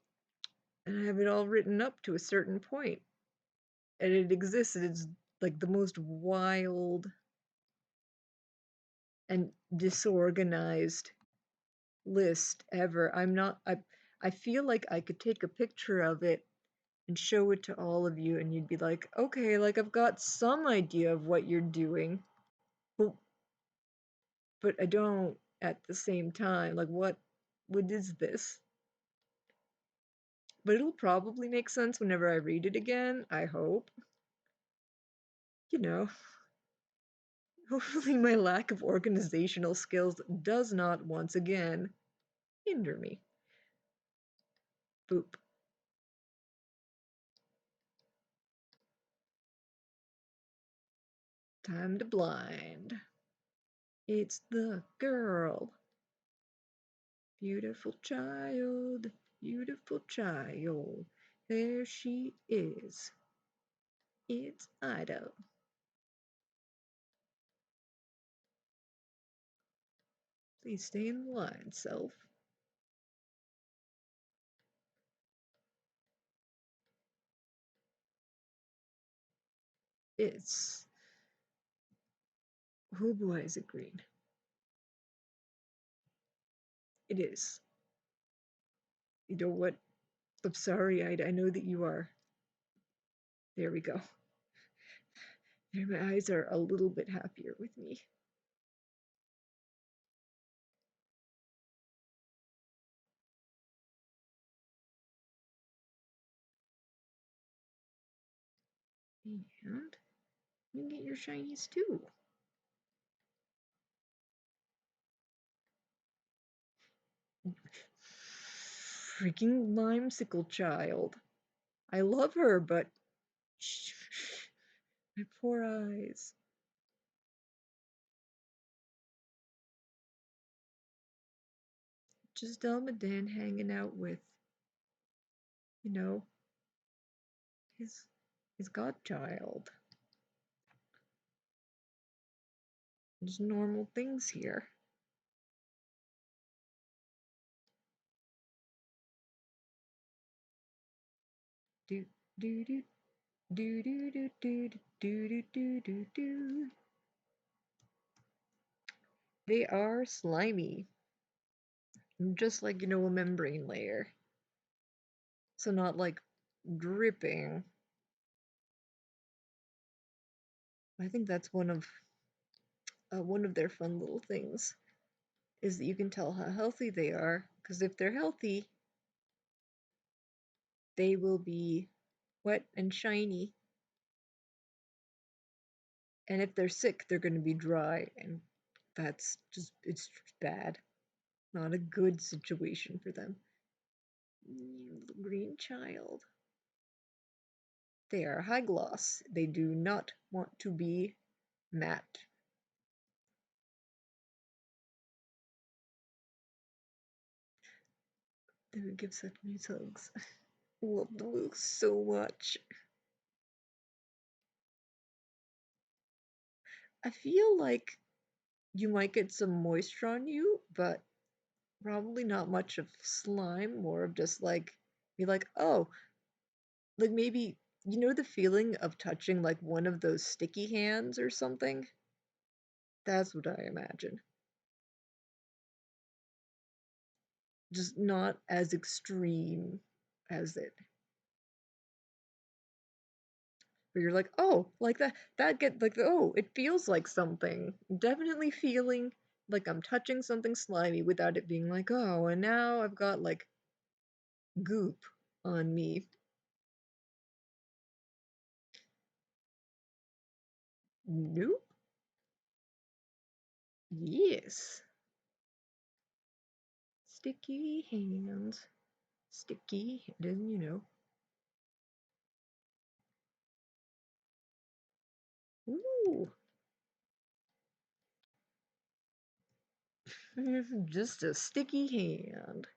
and I have it all written up to a certain point, and it exists, and it's like the most wild and disorganized list ever. I feel like I could take a picture of it and show it to all of you, and you'd be like, okay, like I've got some idea of what you're doing, but I don't at the same time. Like, what is this? But it'll probably make sense whenever I read it again, I hope. You know, hopefully my lack of organizational skills does not once again hinder me. Boop. Time to blind. It's the girl. Beautiful child, beautiful child. There she is. It's Ida. Please stay in the line, self. It's. Oh boy, is it green. It is. You know what? I'm sorry, Ida. I know that you are. There we go. There, my eyes are a little bit happier with me. And you get your shinies too. freaking limesicle child. I love her, but my poor eyes. Just Elmadan hanging out with, you know, his his godchild. Just normal things here. Do do do do do do do do do do do do. They are slimy, just like a membrane layer. So not like dripping. I think that's one of their fun little things is that you can tell how healthy they are because if they're healthy, they will be wet and shiny, and if they're sick, they're going to be dry, and it's bad. Not a good situation for them. Little green child. They are high gloss. They do not want to be matte. They would give such nice hugs. Love the look so much. I feel like you might get some moisture on you, but probably not much of slime, more of just like be like, oh, like maybe the feeling of touching like one of those sticky hands or something? That's what I imagine. Just not as extreme as it. But you're like, oh, like that get like oh, it feels like something. Definitely feeling like I'm touching something slimy without it being like, oh, and now I've got like goop on me. Nope. Yes. Sticky hands. Sticky, doesn't. Ooh. Just a sticky hand.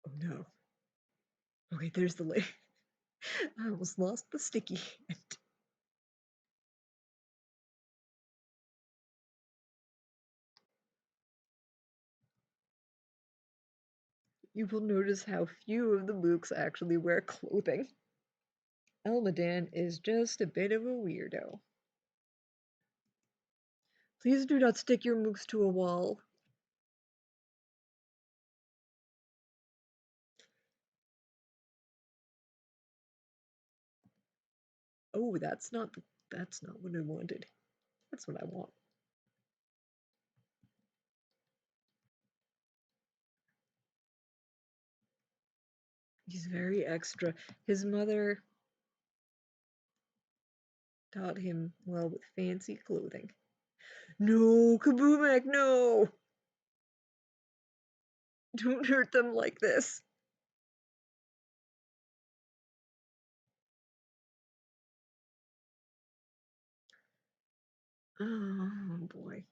Oh no. Okay, there's the lid. I almost lost the sticky hand. You will notice how few of the mooks actually wear clothing. Elmadan is just a bit of a weirdo. Please do not stick your mooks to a wall. Oh, that's not what I wanted. That's what I want. He's very extra. His mother taught him well with fancy clothing. No, Kabumek, no! Don't hurt them like this. Oh boy.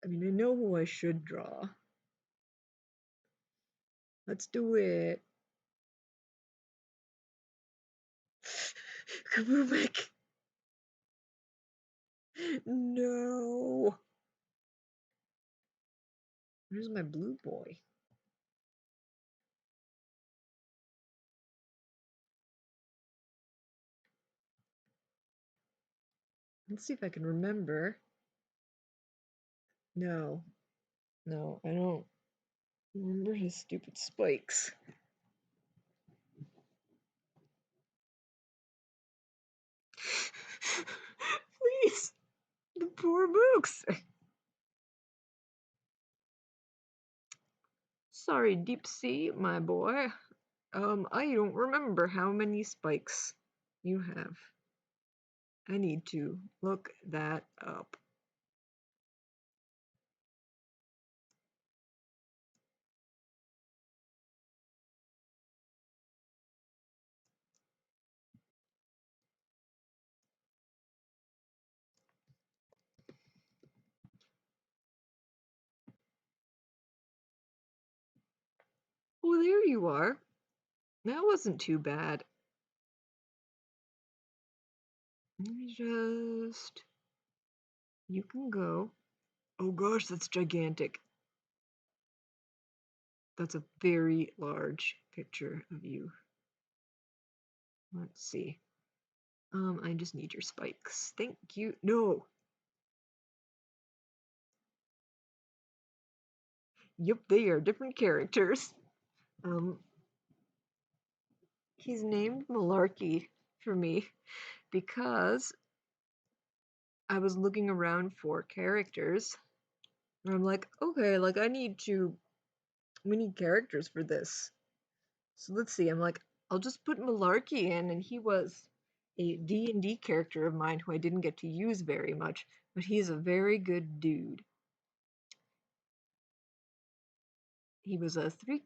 I mean, I know who I should draw. Let's do it. Kabumek. No. Where's my blue boy? Let's see if I can remember. No. No, I don't remember his stupid spikes. Please. The poor mooks. Sorry, Deep Sea, my boy. I don't remember how many spikes you have. I need to look that up. Oh, there you are. That wasn't too bad. Let me just... You can go. Oh gosh, that's gigantic. That's a very large picture of you. Let's see. I just need your spikes. Thank you. No. Yep, they are different characters. Um, he's named Malarkey for me because I was looking around for characters. And I'm like, okay, like we need characters for this. So let's see. I'm like, I'll just put Malarkey in, and he was a D&D character of mine who I didn't get to use very much, but he's a very good dude. He was a 3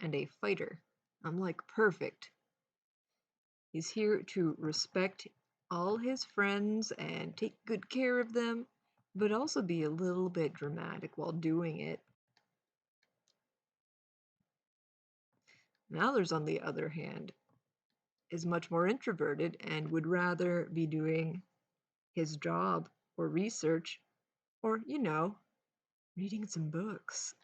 and a fighter. I'm like, perfect. He's here to respect all his friends and take good care of them, but also be a little bit dramatic while doing it. Mallers, on the other hand, is much more introverted and would rather be doing his job or research or, reading some books.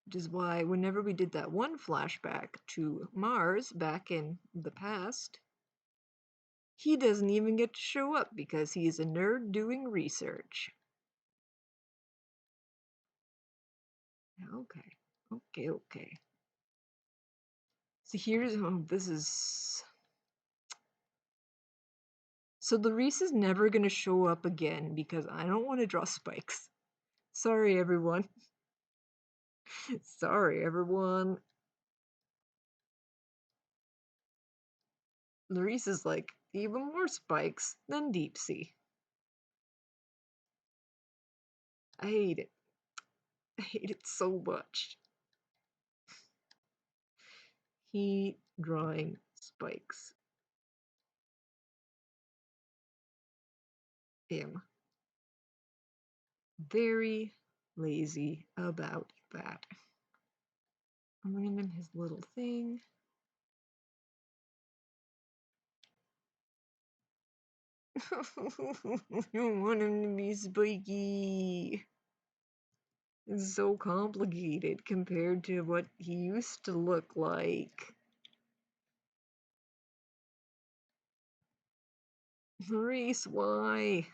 Which is why whenever we did that one flashback to Mars back in the past, he doesn't even get to show up because he's a nerd doing research. Okay, okay. So this is... So Larice is never going to show up again because I don't want to draw spikes. Sorry, everyone. Sorry, everyone. Larice is like even more spikes than Deep Sea. I hate it. I hate it so much. He drawing spikes. Am very lazy about that. I'm bringing him his little thing. I don't want him to be spiky. It's so complicated compared to what he used to look like. Maurice, why?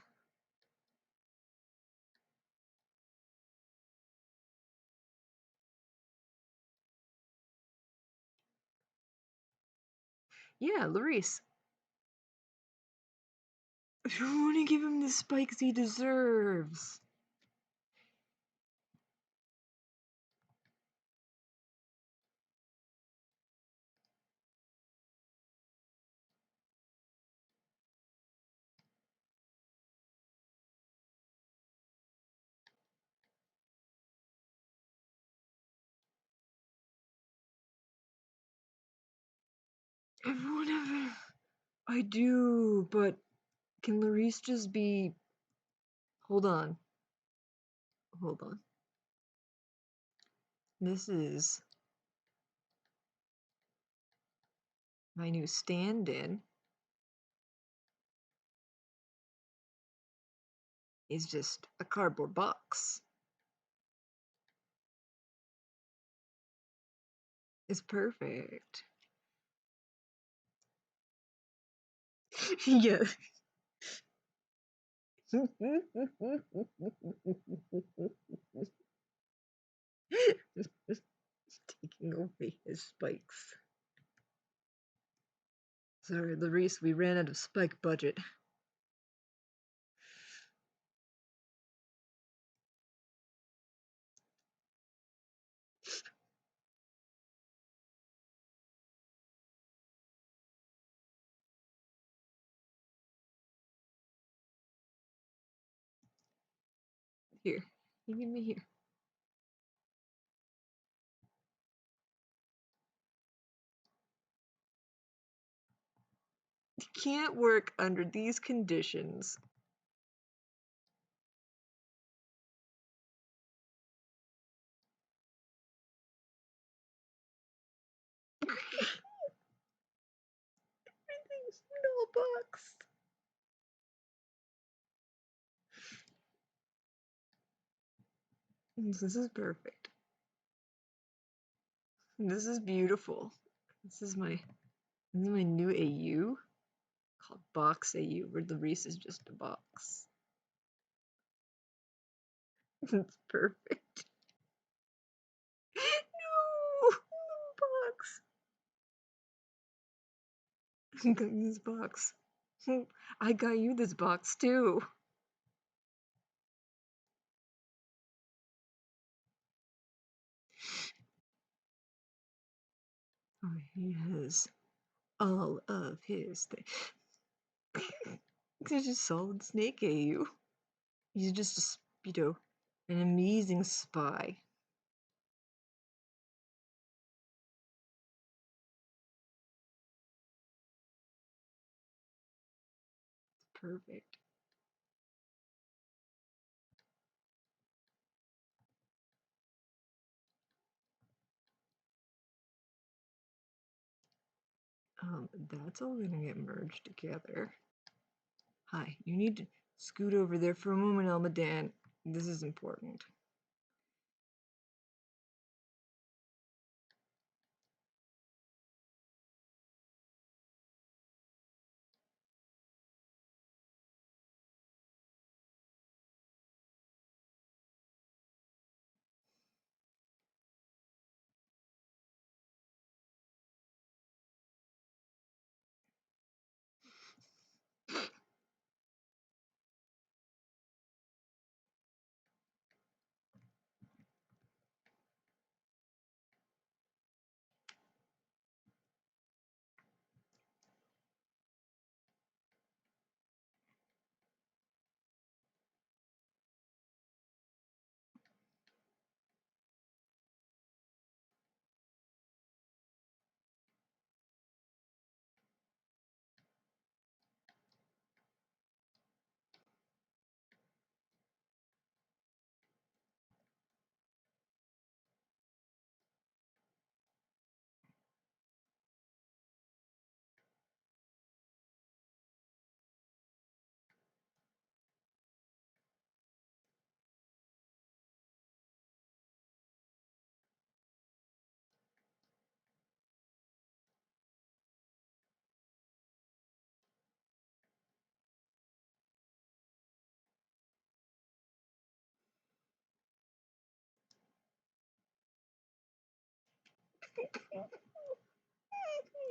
Yeah, Larice. I don't want to give him the spikes he deserves. Whatever. I do, but can Larice just be... Hold on. Hold on. This is my new stand-in. Is just a cardboard box. It's perfect. Yeah. Taking away his spikes. Sorry, Larice, we ran out of spike budget. Here, you give me here. It can't work under these conditions. Everything's in a box. This is perfect. This is beautiful. This is my new AU called Box AU, where the wreath is just a box. It's perfect. No, box. I got you this box. I got you this box too. Oh, he has all of his things. He's just solid snake AU. He's just, an amazing spy. Perfect. That's all gonna get merged together. Hi, you need to scoot over there for a moment, Elmadan. This is important.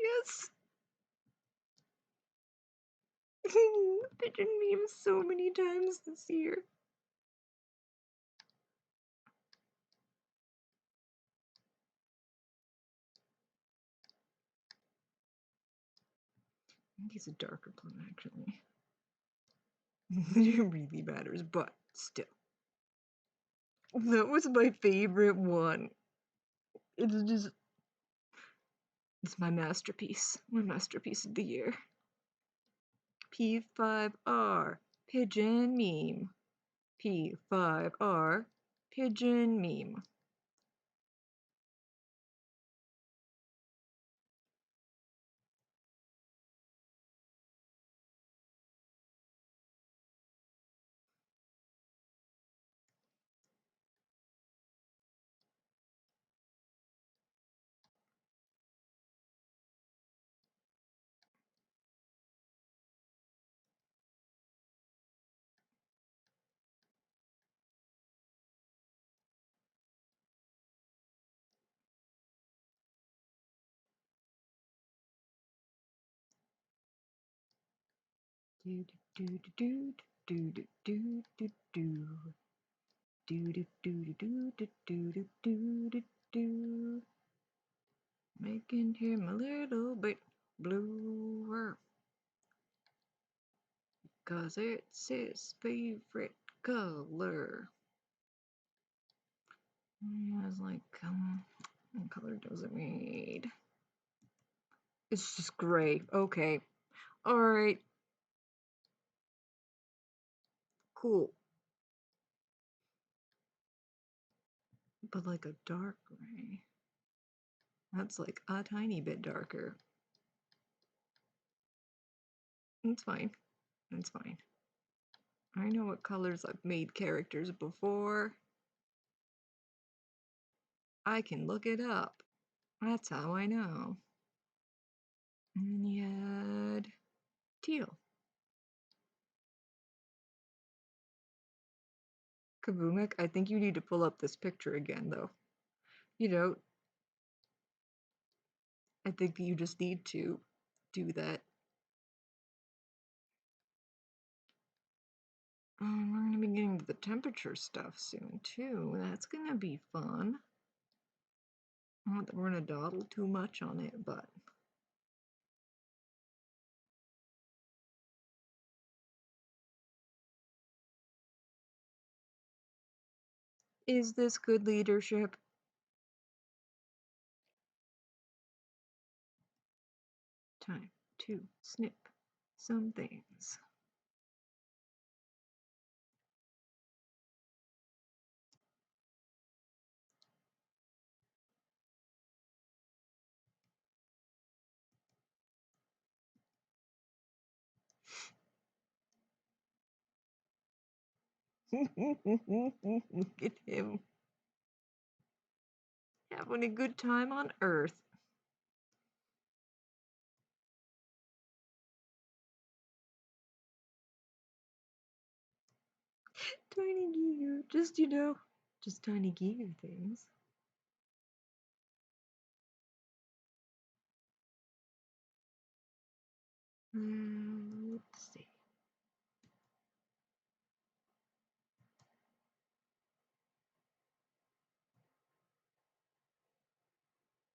Yes. Pigeon meme so many times this year. I think he's a darker plum, actually. It really matters, but still. That was my favorite one. It's just, it's my masterpiece of the year. P5R, pigeon meme. P5R, pigeon meme. Do do do do do do do do do. Do do do do do do do do do do. Making him a little bit bluer, 'cause it's his favorite color. I was like, what color does it need? It's just gray. Okay. All right. Cool. But like a dark gray. That's like a tiny bit darker. It's fine. It's fine. I know what colors I've made characters before. I can look it up. That's how I know. And then you had teal. Kabumek, I think you need to pull up this picture again, though. You know, I think that you just need to do that. We're going to be getting to the temperature stuff soon, too. That's going to be fun. Not that we're going to dawdle too much on it, but... Is this good leadership? Time to snip some things. Look at him. Having a good time on Earth. Tiny Giga. Just, just tiny Giga things. Let's see.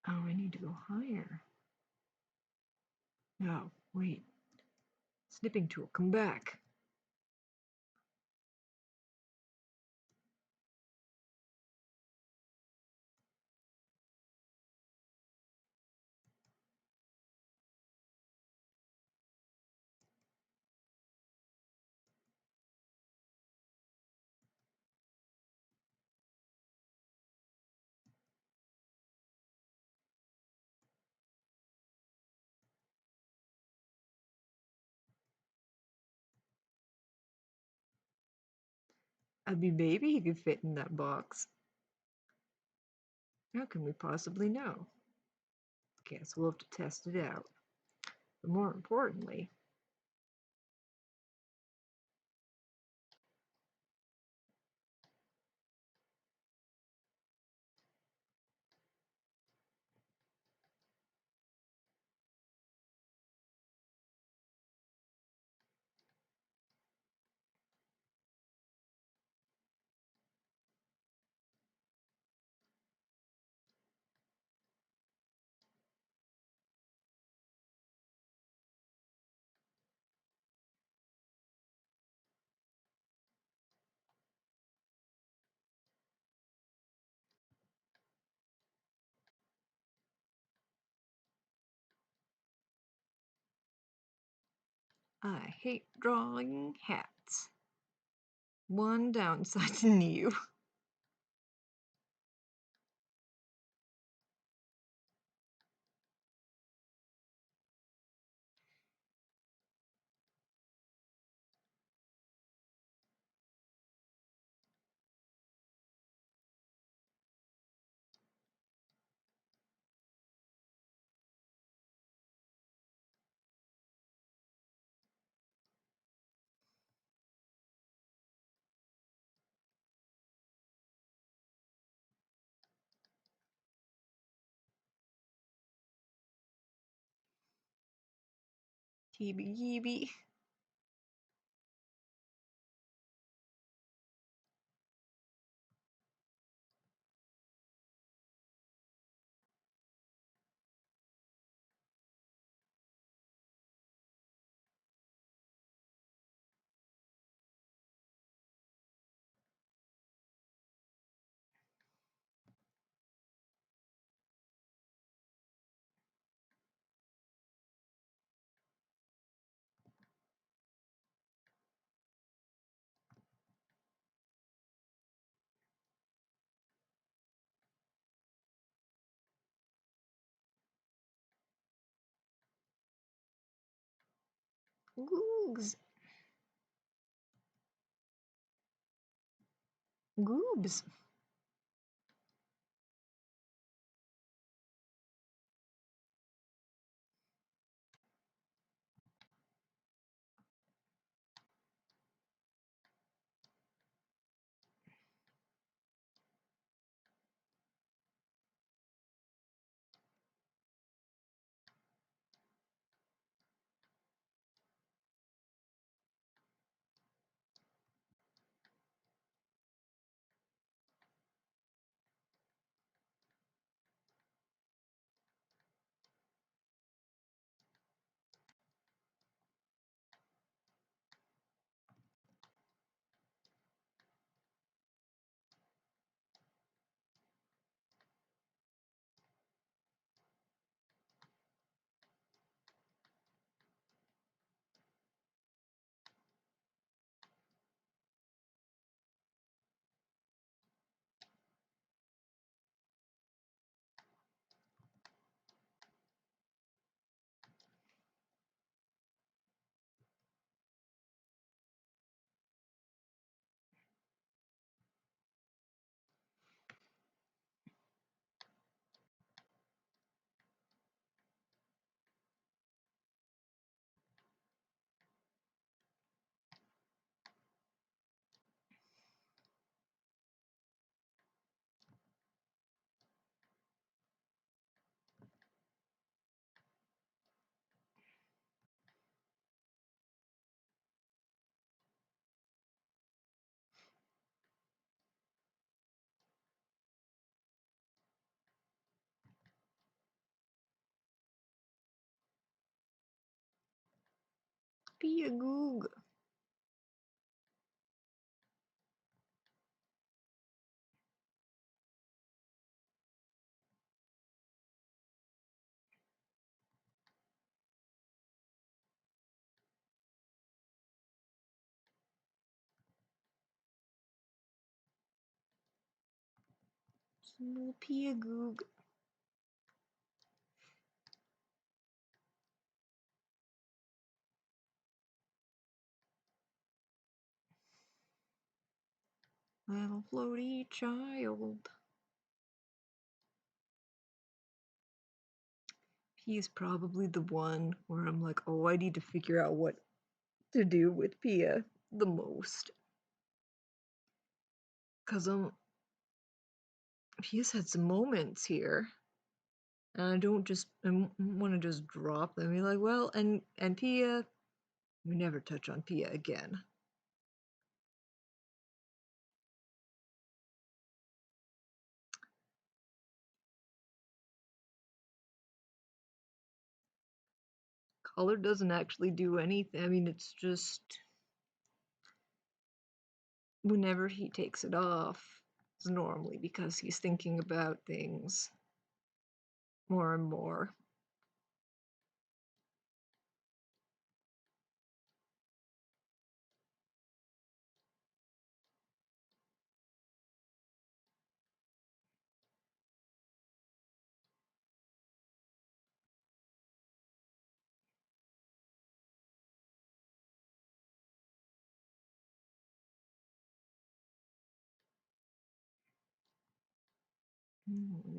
Oh, I need to go higher. No, wait. Snipping tool, come back. I mean, maybe he could fit in that box. How can we possibly know? Guess we'll have to test it out. But more importantly, I hate drawing hats. One downside to you. Teeby-yeeby. Googs. Goobs. Be a goog. Small pea goog. Little floaty child. He's probably the one where I'm like, oh, I need to figure out what to do with Pia the most. Because Pia's had some moments here. And I don't just want to just drop them. Be like, well, and Pia, we never touch on Pia again. Color doesn't actually do anything. I mean, it's just whenever he takes it off, it's normally because he's thinking about things more and more.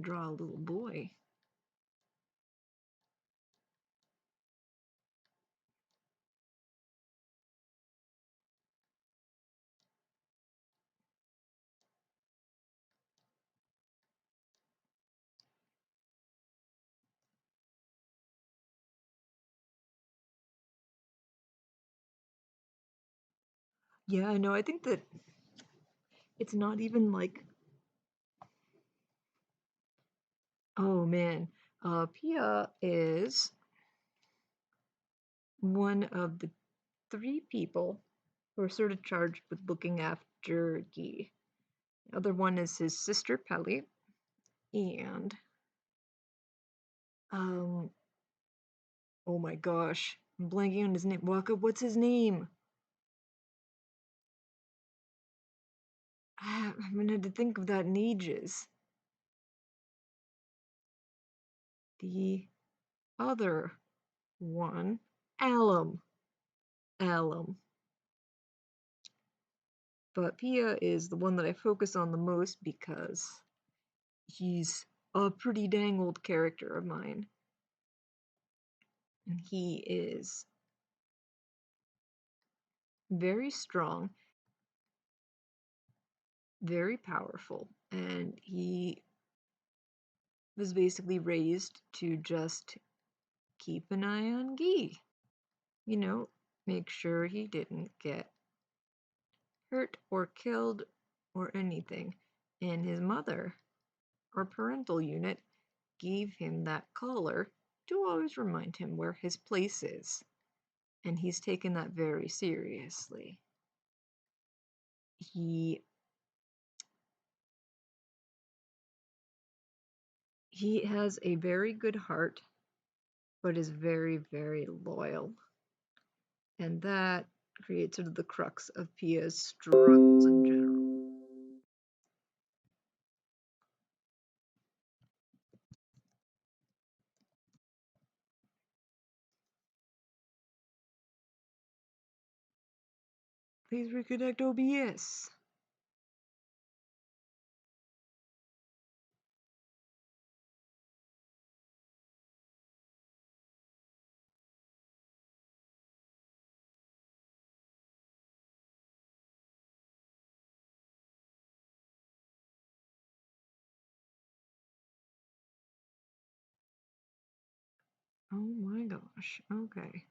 Draw a little boy. Yeah, I know. I think that it's not even like, oh man, Pia is one of the 3 people who are sort of charged with looking after Guy. The other one is his sister Pelly, and um, oh my gosh, I'm blanking on his name. Waka, what's his name? I haven't had to think of that in ages. The other one, Alum. alum. But Pia is the one that I focus on the most because he's a pretty dang old character of mine. And he is very strong, very powerful, and he was basically raised to just keep an eye on Guy. You know, make sure he didn't get hurt or killed or anything. And his mother, or parental unit, gave him that collar to always remind him where his place is. And he's taken that very seriously. He has a very good heart, but is very, very loyal. And that creates sort of the crux of Pia's struggles in general. Please reconnect OBS. Oh my gosh, okay.